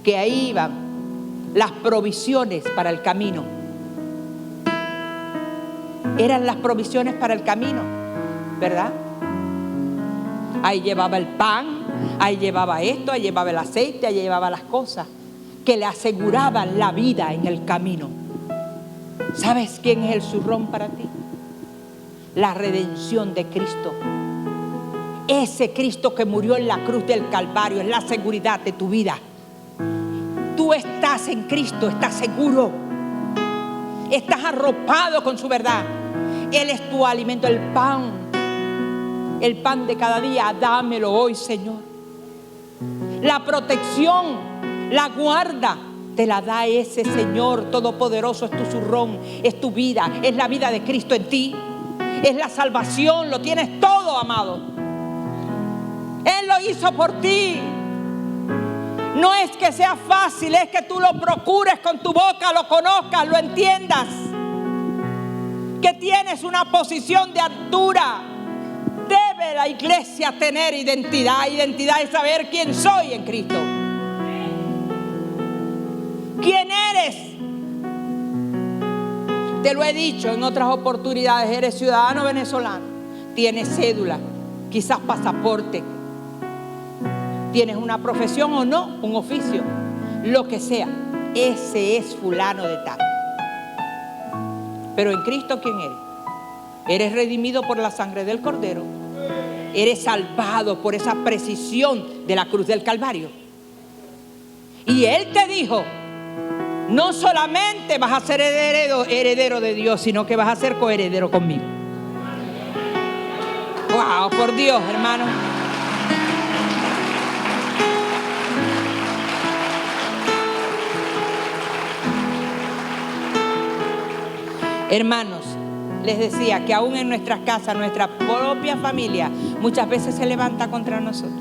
que ahí iban las provisiones para el camino. Eran las provisiones para el camino, ¿verdad? Ahí llevaba el pan, ahí llevaba esto, ahí llevaba el aceite, ahí llevaba las cosas que le aseguraban la vida en el camino. ¿Sabes quién es el zurrón para ti? La redención de Cristo. Ese Cristo que murió en la cruz del Calvario es la seguridad de tu vida. Tú estás en Cristo, estás seguro. Estás arropado con su verdad. Él es tu alimento, el pan de cada día. Dámelo hoy, Señor. La protección, la guarda, te la da ese Señor todopoderoso. Es tu zurrón, es tu vida, es la vida de Cristo en ti. Es la salvación, lo tienes todo, amado. Él lo hizo por ti. No es que sea fácil, es que tú lo procures con tu boca, lo conozcas, lo entiendas. Que tienes una posición de altura. Debe la iglesia tener identidad. Identidad es saber quién soy en Cristo. ¿Quién eres? Te lo he dicho en otras oportunidades. Eres ciudadano venezolano. Tienes cédula, quizás pasaporte. Tienes una profesión o no, un oficio, lo que sea. Ese es fulano de tal. Pero en Cristo, ¿quién eres? Eres redimido por la sangre del Cordero. Eres salvado por esa precisión de la cruz del Calvario. Y Él te dijo, no solamente vas a ser heredero de Dios, sino que vas a ser coheredero conmigo. Wow, por Dios, hermano. Hermanos, les decía que aún en nuestras casas, nuestra propia familia, muchas veces se levanta contra nosotros.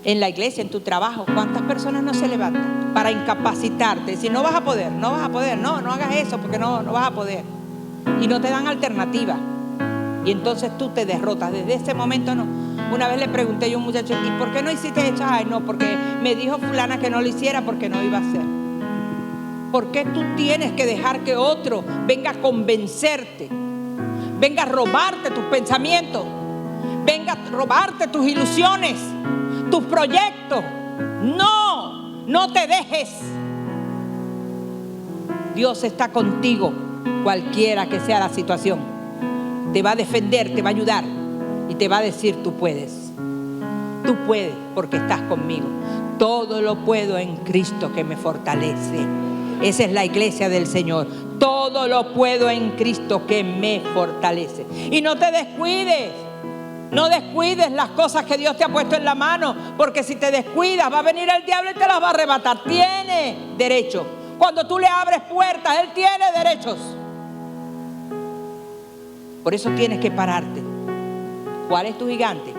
En la iglesia, en tu trabajo, ¿cuántas personas no se levantan para incapacitarte? Si no vas a poder, no hagas eso porque no vas a poder. Y no te dan alternativa. Y entonces tú te derrotas. Desde ese momento no. Una vez le pregunté yo a un muchacho, ¿y por qué no hiciste eso? Ay, no, porque me dijo fulana que no lo hiciera porque no iba a hacer. ¿Por qué tú tienes que dejar que otro venga a convencerte? Venga a robarte tus pensamientos. Venga a robarte tus ilusiones, tus proyectos. No te dejes. Dios está contigo, cualquiera que sea la situación. Te va a defender, te va a ayudar y te va a decir, tú puedes. Tú puedes porque estás conmigo. Todo lo puedo en Cristo que me fortalece. Esa es la iglesia del Señor. Todo lo puedo en Cristo que me fortalece. Y no te descuides. No descuides las cosas que Dios te ha puesto en la mano. Porque si te descuidas va a venir el diablo y te las va a arrebatar. Tiene derecho. Cuando tú le abres puertas, Él tiene derechos. Por eso tienes que pararte. ¿Cuál es tu gigante?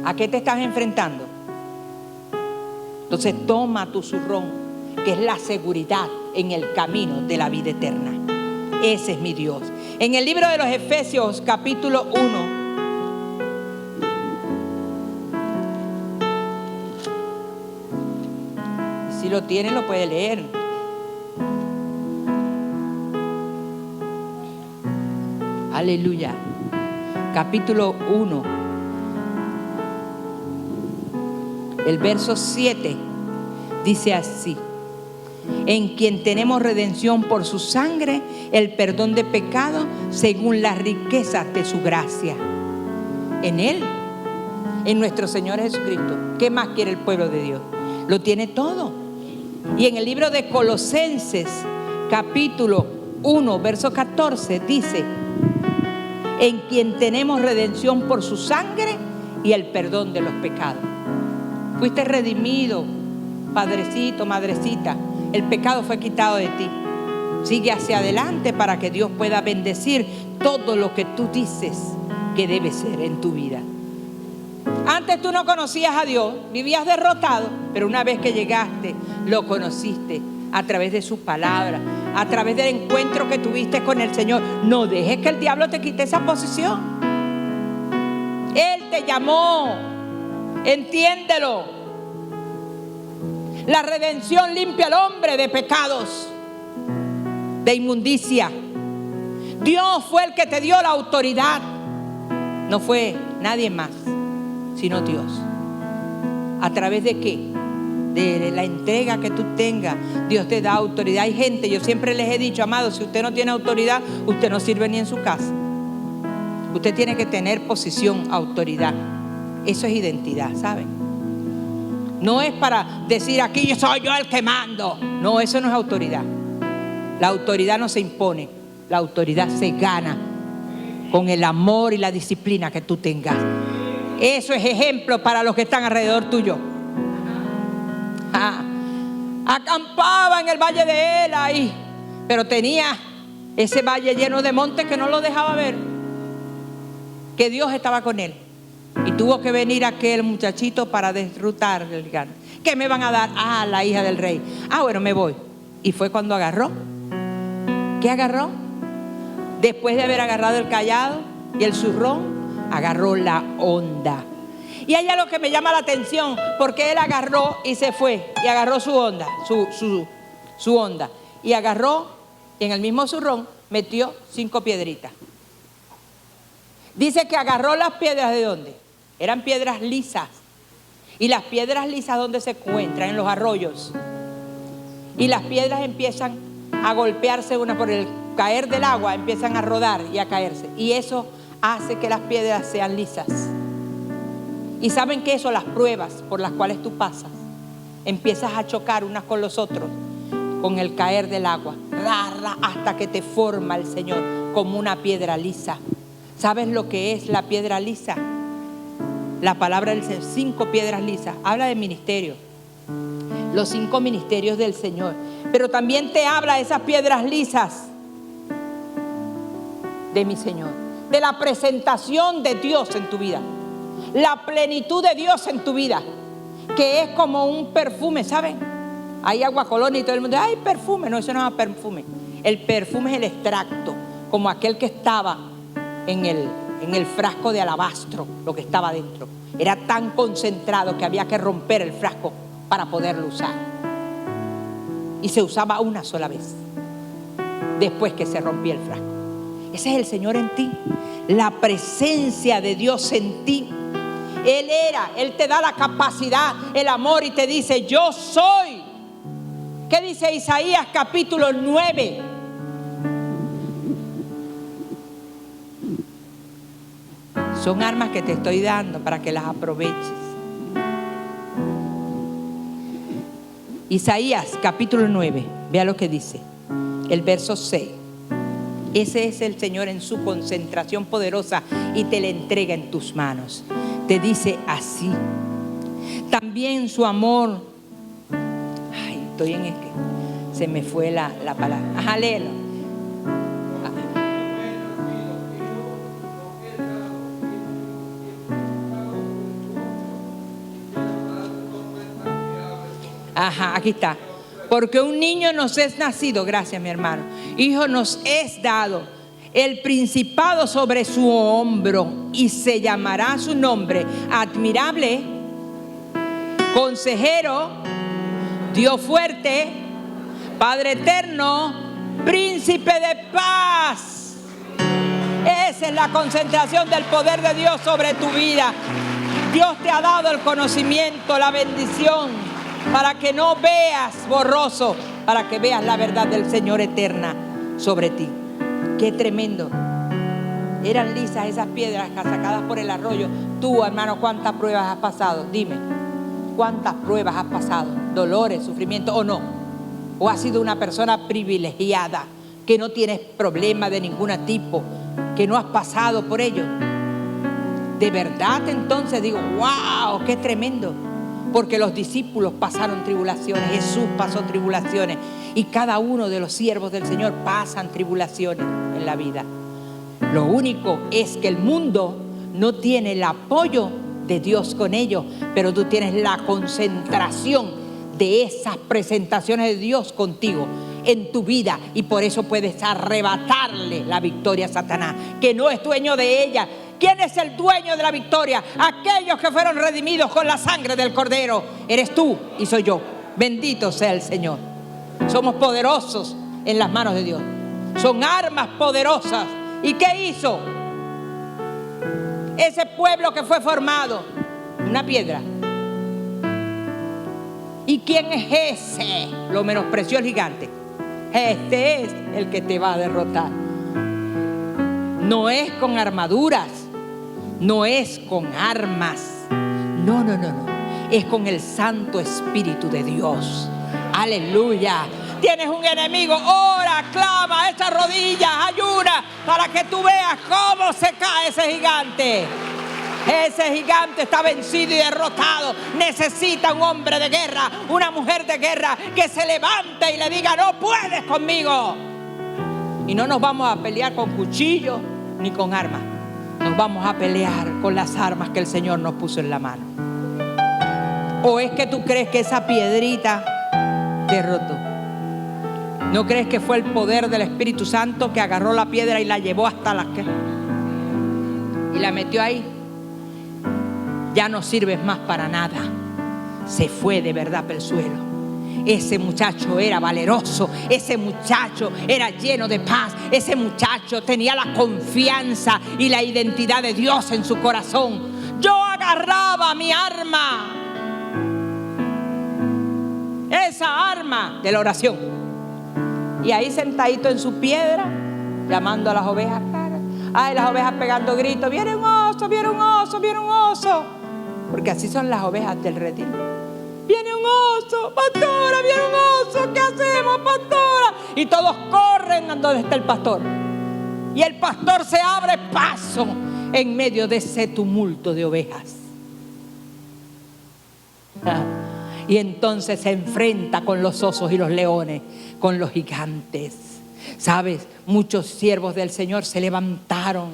¿A qué te estás enfrentando? Entonces toma tu zurrón, que es la seguridad en el camino de la vida eterna. Ese es mi Dios. En el libro de los Efesios, capítulo 1. Si lo tiene, lo puede leer. Aleluya. Capítulo 1. El verso 7 dice así: en quien tenemos redención por su sangre, el perdón de pecado según las riquezas de su gracia. En Él, en nuestro Señor Jesucristo. ¿Qué más quiere el pueblo de Dios? Lo tiene todo. Y en el libro de Colosenses, capítulo 1, verso 14, dice: en quien tenemos redención por su sangre y el perdón de los pecados. Fuiste redimido, padrecito, madrecita. El pecado fue quitado de ti. Sigue hacia adelante para que Dios pueda bendecir todo lo que tú dices que debe ser en tu vida. Antes tú no conocías a Dios, vivías derrotado, pero una vez que llegaste, lo conociste a través de su palabra, a través del encuentro que tuviste con el Señor. No dejes que el diablo te quite esa posición. Él te llamó, entiéndelo. La redención limpia al hombre de pecados, de inmundicia. Dios fue el que te dio la autoridad. No fue nadie más, sino Dios. ¿A través de qué? De la entrega que tú tengas. Dios te da autoridad. Hay gente, yo siempre les he dicho, amados, si usted no tiene autoridad, usted no sirve ni en su casa. Usted tiene que tener posición, autoridad. Eso es identidad, ¿saben? No es para decir aquí yo soy yo el que mando. No, eso no es autoridad. La autoridad no se impone. La autoridad se gana con el amor y la disciplina que tú tengas. Eso es ejemplo para los que están alrededor tuyo. Acampaba en el valle de Ela ahí, pero tenía ese valle lleno de montes que no lo dejaba ver que Dios estaba con él. Y tuvo que venir aquel muchachito para derrotar el gigante. ¿Qué me van a dar? Ah, la hija del rey. Ah, bueno, me voy. Y fue cuando agarró. ¿Qué agarró? Después de haber agarrado el cayado y el zurrón, agarró la onda. Y hay algo que me llama la atención, porque él agarró y se fue. Y agarró su onda, su onda. Y agarró, y en el mismo zurrón metió 5 piedritas. Dice que agarró las piedras, ¿de dónde? Eran piedras lisas. Y las piedras lisas, ¿dónde se encuentran? En los arroyos. Y las piedras empiezan a golpearse una por el caer del agua, empiezan a rodar y a caerse. Y eso hace que las piedras sean lisas. Y saben que eso, las pruebas por las cuales tú pasas, empiezas a chocar unas con los otros, con el caer del agua, hasta que te forma el Señor como una piedra lisa. ¿Sabes lo que es la piedra lisa? La palabra del Señor, 5 piedras lisas, habla de ministerio, los 5 ministerios del Señor. Pero también te habla de esas piedras lisas de mi Señor, de la presentación de Dios en tu vida, la plenitud de Dios en tu vida, que es como un perfume, ¿saben? Hay agua colonia y todo el mundo, ¡ay, perfume! No, eso no es perfume. El perfume es el extracto, como aquel que estaba en el frasco de alabastro, lo que estaba dentro. Era tan concentrado que había que romper el frasco para poderlo usar. Y se usaba una sola vez, después que se rompía el frasco. Ese es el Señor en ti, la presencia de Dios en ti. Él te da la capacidad, el amor, y te dice, yo soy. ¿Qué dice Isaías capítulo 9? Son armas que te estoy dando para que las aproveches. Isaías capítulo 9, vea lo que dice, el verso 6. Ese es el Señor en su concentración poderosa y te le entrega en tus manos. Te dice así. También su amor, Se me fue la palabra. Ajá, léelo. Ajá, aquí está. Porque un niño nos es nacido, gracias mi hermano, hijo nos es dado, el principado sobre su hombro, y se llamará su nombre admirable, consejero, Dios fuerte, Padre eterno, príncipe de paz. Esa es la concentración del poder de Dios sobre tu vida. Dios te ha dado el conocimiento, la bendición, para que no veas borroso, para que veas la verdad del Señor eterna sobre ti. Qué tremendo. Eran lisas esas piedras sacadas por el arroyo. Tú, hermano, ¿cuántas pruebas has pasado? Dime, ¿cuántas pruebas has pasado? Dolores, sufrimiento, ¿o no? ¿O has sido una persona privilegiada, que no tienes problema de ningún tipo, que no has pasado por ello? De verdad, entonces digo, wow, qué tremendo. Porque los discípulos pasaron tribulaciones, Jesús pasó tribulaciones, y cada uno de los siervos del Señor pasan tribulaciones en la vida. Lo único es que el mundo no tiene el apoyo de Dios con ellos, pero tú tienes la concentración de esas presentaciones de Dios contigo en tu vida, y por eso puedes arrebatarle la victoria a Satanás, que no es dueño de ella. ¿Quién es el dueño de la victoria? Aquellos que fueron redimidos con la sangre del Cordero. Eres tú y soy yo. Bendito sea el Señor. Somos poderosos en las manos de Dios. Son armas poderosas. ¿Y qué hizo ese pueblo que fue formado? Una piedra. ¿Y quién es ese? Lo menospreció el gigante. Este es el que te va a derrotar. No es con armaduras. No es con armas, no, es con el Santo Espíritu de Dios. Aleluya. Tienes un enemigo, ora, clama, echa rodillas, ayuna, para que tú veas cómo se cae ese gigante. Ese gigante está vencido y derrotado. Necesita un hombre de guerra, una mujer de guerra, que se levante y le diga, no puedes conmigo. Y no nos vamos a pelear con cuchillos ni con armas. Nos vamos a pelear con las armas que el Señor nos puso en la mano. ¿O es que tú crees que esa piedrita derrotó? ¿No crees que fue el poder del Espíritu Santo que agarró la piedra y la llevó hasta y la metió ahí? Ya no sirves más para nada. Se fue de verdad por el suelo. Ese muchacho era valeroso, ese muchacho era lleno de paz, ese muchacho tenía la confianza y la identidad de Dios en su corazón. Yo agarraba mi arma, esa arma de la oración, y ahí sentadito en su piedra, llamando a las ovejas. Ay, las ovejas pegando gritos, viene un oso, viene un oso, viene un oso, porque así son las ovejas del retiro. Viene un oso, pastora, viene un oso, ¿qué hacemos, pastora? Y todos corren a donde está el pastor. Y el pastor se abre paso en medio de ese tumulto de ovejas. Y entonces se enfrenta con los osos y los leones, con los gigantes. ¿Sabes? Muchos siervos del Señor se levantaron.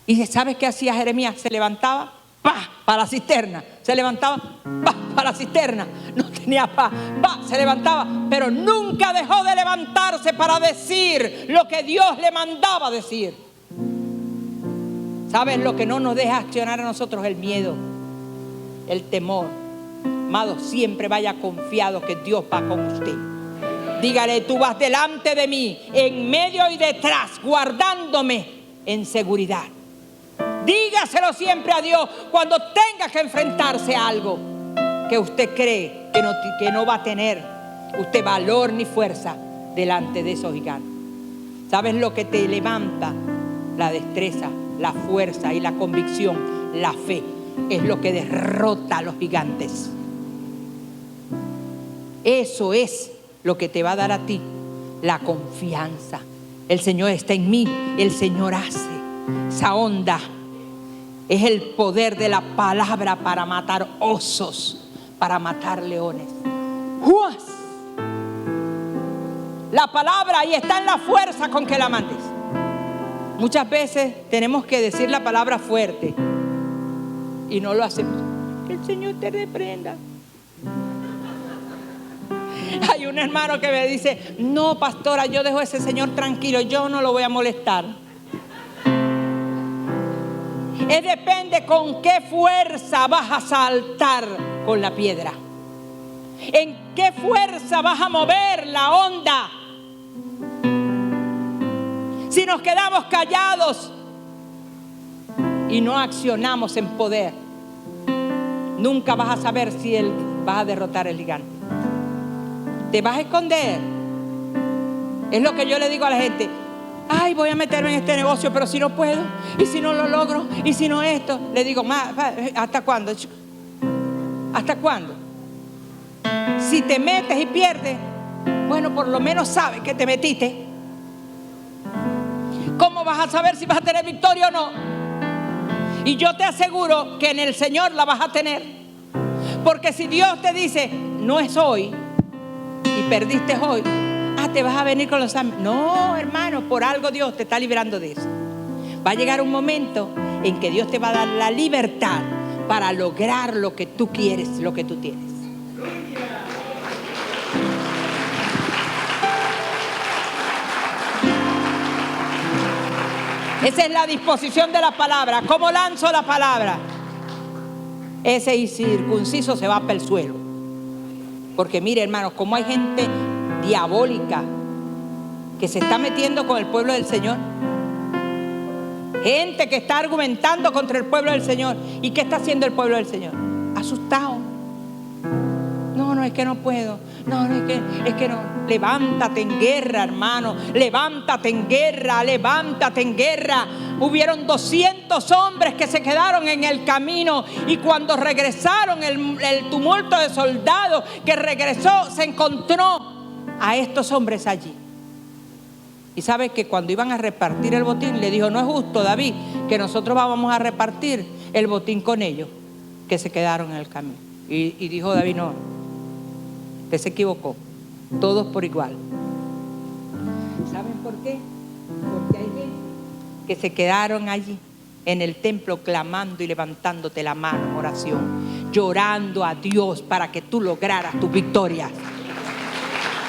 ¿Y sabes qué hacía Jeremías? Se levantaba, ¡pah!, para la cisterna. Se levantaba, ¡pah!, para la cisterna. No tenía paz, ¡pah!, se levantaba. Pero nunca dejó de levantarse para decir lo que Dios le mandaba decir. ¿Sabes lo que no nos deja accionar a nosotros? El miedo, el temor. Amado, siempre vaya confiado que Dios va con usted. Dígale, tú vas delante de mí, en medio y detrás, guardándome en seguridad. Dígaselo siempre a Dios cuando tenga que enfrentarse a algo que usted cree que no va a tener usted valor ni fuerza delante de esos gigantes. ¿Sabes lo que te levanta? La destreza, la fuerza y la convicción, la fe. Es lo que derrota a los gigantes. Eso es lo que te va a dar a ti la confianza. El Señor está en mí, el Señor hace. Esa onda es el poder de la palabra para matar osos, para matar leones. ¡Juas! La palabra ahí está en la fuerza con que la mandes. Muchas veces tenemos que decir la palabra fuerte y no lo hacemos. Que el Señor te reprenda. Hay un hermano que me dice: no, pastora, yo dejo a ese señor tranquilo, yo no lo voy a molestar. Depende con qué fuerza vas a saltar con la piedra. En qué fuerza vas a mover la onda. Si nos quedamos callados y no accionamos en poder, nunca vas a saber si vas a derrotar el gigante. Te vas a esconder. Es lo que yo le digo a la gente: ay, voy a meterme en este negocio, pero si no puedo, y si no lo logro, y si no esto. Le digo: ¿hasta cuándo? ¿Hasta cuándo? Si te metes y pierdes, bueno, por lo menos sabes que te metiste. ¿Cómo vas a saber si vas a tener victoria o no? Y yo te aseguro que en el Señor la vas a tener. Porque si Dios te dice: no es hoy, y perdiste hoy, te vas a venir con los amigos. No, hermano, por algo Dios te está librando de eso. Va a llegar un momento en que Dios te va a dar la libertad para lograr lo que tú quieres, lo que tú tienes. Esa es la disposición de la palabra. ¿Cómo lanzo la palabra? Ese incircunciso se va para el suelo. Porque mire, hermanos, como hay gente diabólica que se está metiendo con el pueblo del Señor. Gente que está argumentando contra el pueblo del Señor. ¿Y qué está haciendo el pueblo del Señor? Asustado. No, es que no puedo. No, es que no. Levántate en guerra, hermano. Levántate en guerra, levántate en guerra. Hubieron 200 hombres que se quedaron en el camino, y cuando regresaron, el tumulto de soldados que regresó, se encontró a estos hombres allí. Y sabes que cuando iban a repartir el botín, le dijo: no es justo, David, que nosotros vamos a repartir el botín con ellos que se quedaron en el camino. Y dijo David: no, usted se equivocó, todos por igual. ¿Saben por qué? Porque hay gente que se quedaron allí en el templo clamando y levantándote la mano en oración, llorando a Dios para que tú lograras tu victoria.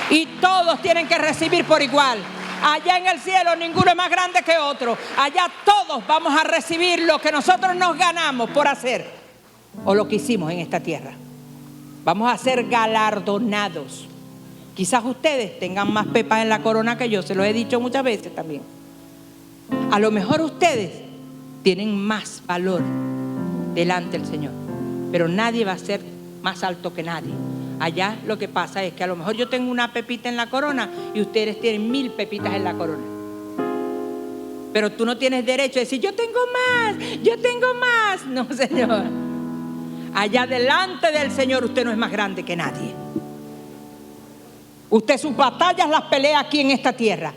Y todos tienen que recibir por igual. Allá en el cielo ninguno es más grande que otro. Allá todos vamos a recibir lo que nosotros nos ganamos por hacer, o lo que hicimos en esta tierra. Vamos a ser galardonados. Quizás ustedes tengan más pepas en la corona que yo, se lo he dicho muchas veces también. A lo mejor ustedes tienen más valor delante del Señor, pero nadie va a ser más alto que nadie. Allá lo que pasa es que a lo mejor yo tengo una pepita en la corona y ustedes tienen 1000 pepitas en la corona. Pero tú no tienes derecho a decir: yo tengo más, yo tengo más. No, Señor. Allá delante del Señor usted no es más grande que nadie. Usted sus batallas las pelea aquí en esta tierra.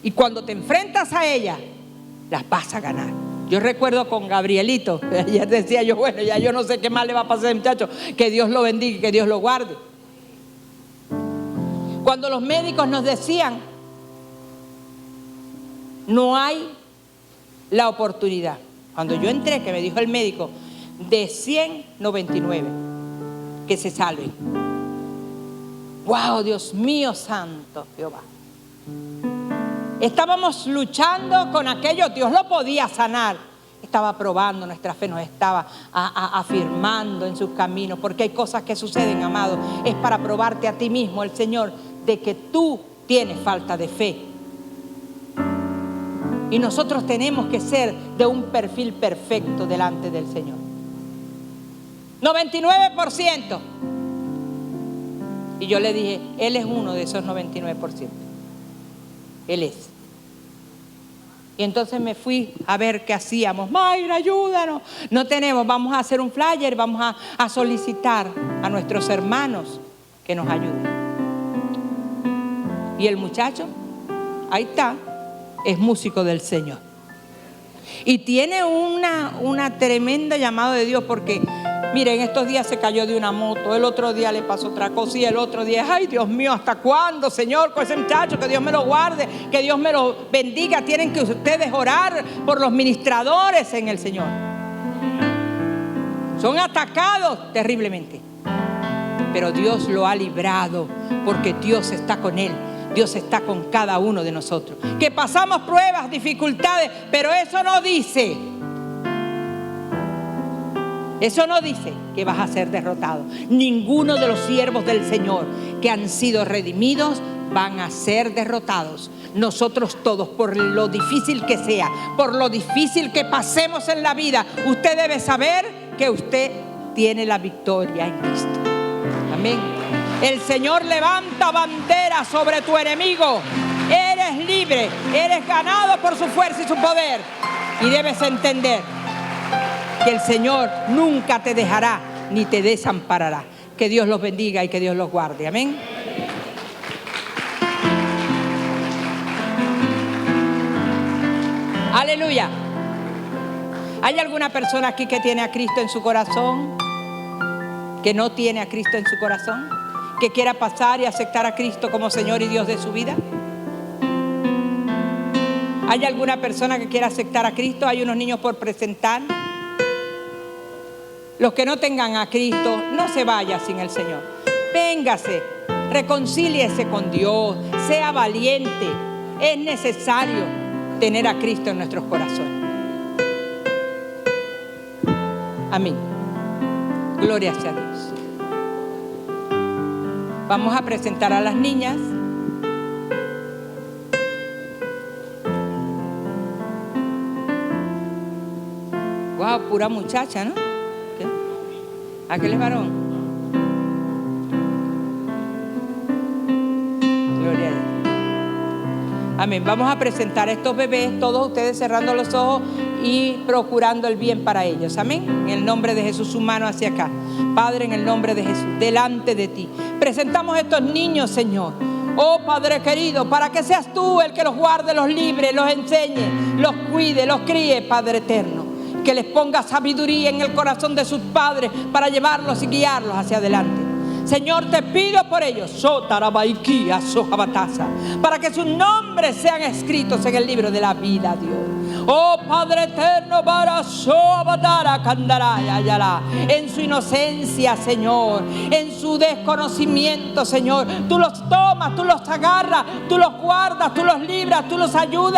Y cuando te enfrentas a ellas, las vas a ganar. Yo recuerdo con Gabrielito, ayer decía yo: bueno, ya yo no sé qué más le va a pasar al muchacho, que Dios lo bendiga y que Dios lo guarde. Cuando los médicos nos decían: no hay la oportunidad. Cuando yo entré, que me dijo el médico: de 199 que se salven. ¡Wow! Dios mío santo, Jehová. Estábamos luchando con aquello, Dios lo podía sanar. Estaba probando nuestra fe, nos estaba afirmando en sus caminos, porque hay cosas que suceden, amado, es para probarte a ti mismo, el Señor, de que tú tienes falta de fe. Y nosotros tenemos que ser de un perfil perfecto delante del Señor. 99%. Y yo le dije: Él es uno de esos 99%. Él es. Y entonces me fui a ver qué hacíamos. Mayra, ayúdanos. No tenemos, vamos a hacer un flyer, vamos a solicitar a nuestros hermanos que nos ayuden. Y el muchacho, ahí está, es músico del Señor. Y tiene una tremenda llamado de Dios, porque Miren, estos días se cayó de una moto, el otro día le pasó otra cosa y el otro día, ay Dios mío, ¿hasta cuándo, Señor, con ese muchacho? Que Dios me lo guarde, que Dios me lo bendiga. Tienen que ustedes orar por los ministradores en el Señor. Son atacados terriblemente, pero Dios lo ha librado porque Dios está con él. Dios está con cada uno de nosotros. Que pasamos pruebas, dificultades, pero eso no dice que vas a ser derrotado. Ninguno de los siervos del Señor que han sido redimidos van a ser derrotados. Nosotros todos, por lo difícil que sea, por lo difícil que pasemos en la vida, usted debe saber que usted tiene la victoria en Cristo. Amén. El Señor levanta bandera sobre tu enemigo. Eres libre, eres ganado por su fuerza y su poder. Y debes entender que el Señor nunca te dejará ni te desamparará. Que Dios los bendiga y que Dios los guarde. Amén. Aleluya. ¿Hay alguna persona aquí que tiene a Cristo en su corazón? ¿Que no tiene a Cristo en su corazón? ¿Que quiera pasar y aceptar a Cristo como Señor y Dios de su vida? ¿Hay alguna persona que quiera aceptar a Cristo? Hay unos niños por presentar. Los que no tengan a Cristo, no se vaya sin el Señor. Véngase, reconcíliese con Dios, sea valiente. Es necesario tener a Cristo en nuestros corazones. Amén. Gloria sea a Dios. Vamos a presentar a las niñas. Wow, pura muchacha, ¿no? ¿Qué? ¿Aquel es varón? Gloria a Dios. Amén. Vamos a presentar a estos bebés, todos ustedes cerrando los ojos y procurando el bien para ellos. Amén. En el nombre de Jesús, su mano hacia acá. Padre, en el nombre de Jesús, delante de ti, presentamos a estos niños, Señor. Oh Padre querido, para que seas tú el que los guarde, los libre, los enseñe, los cuide, los críe, Padre eterno. Que les ponga sabiduría en el corazón de sus padres para llevarlos y guiarlos hacia adelante. Señor, te pido por ellos, para que sus nombres sean escritos en el libro de la vida, Dios. Oh Padre eterno, en su inocencia, Señor, en su desconocimiento, Señor, tú los tomas, tú los agarras, tú los guardas, tú los libras, tú los ayudas.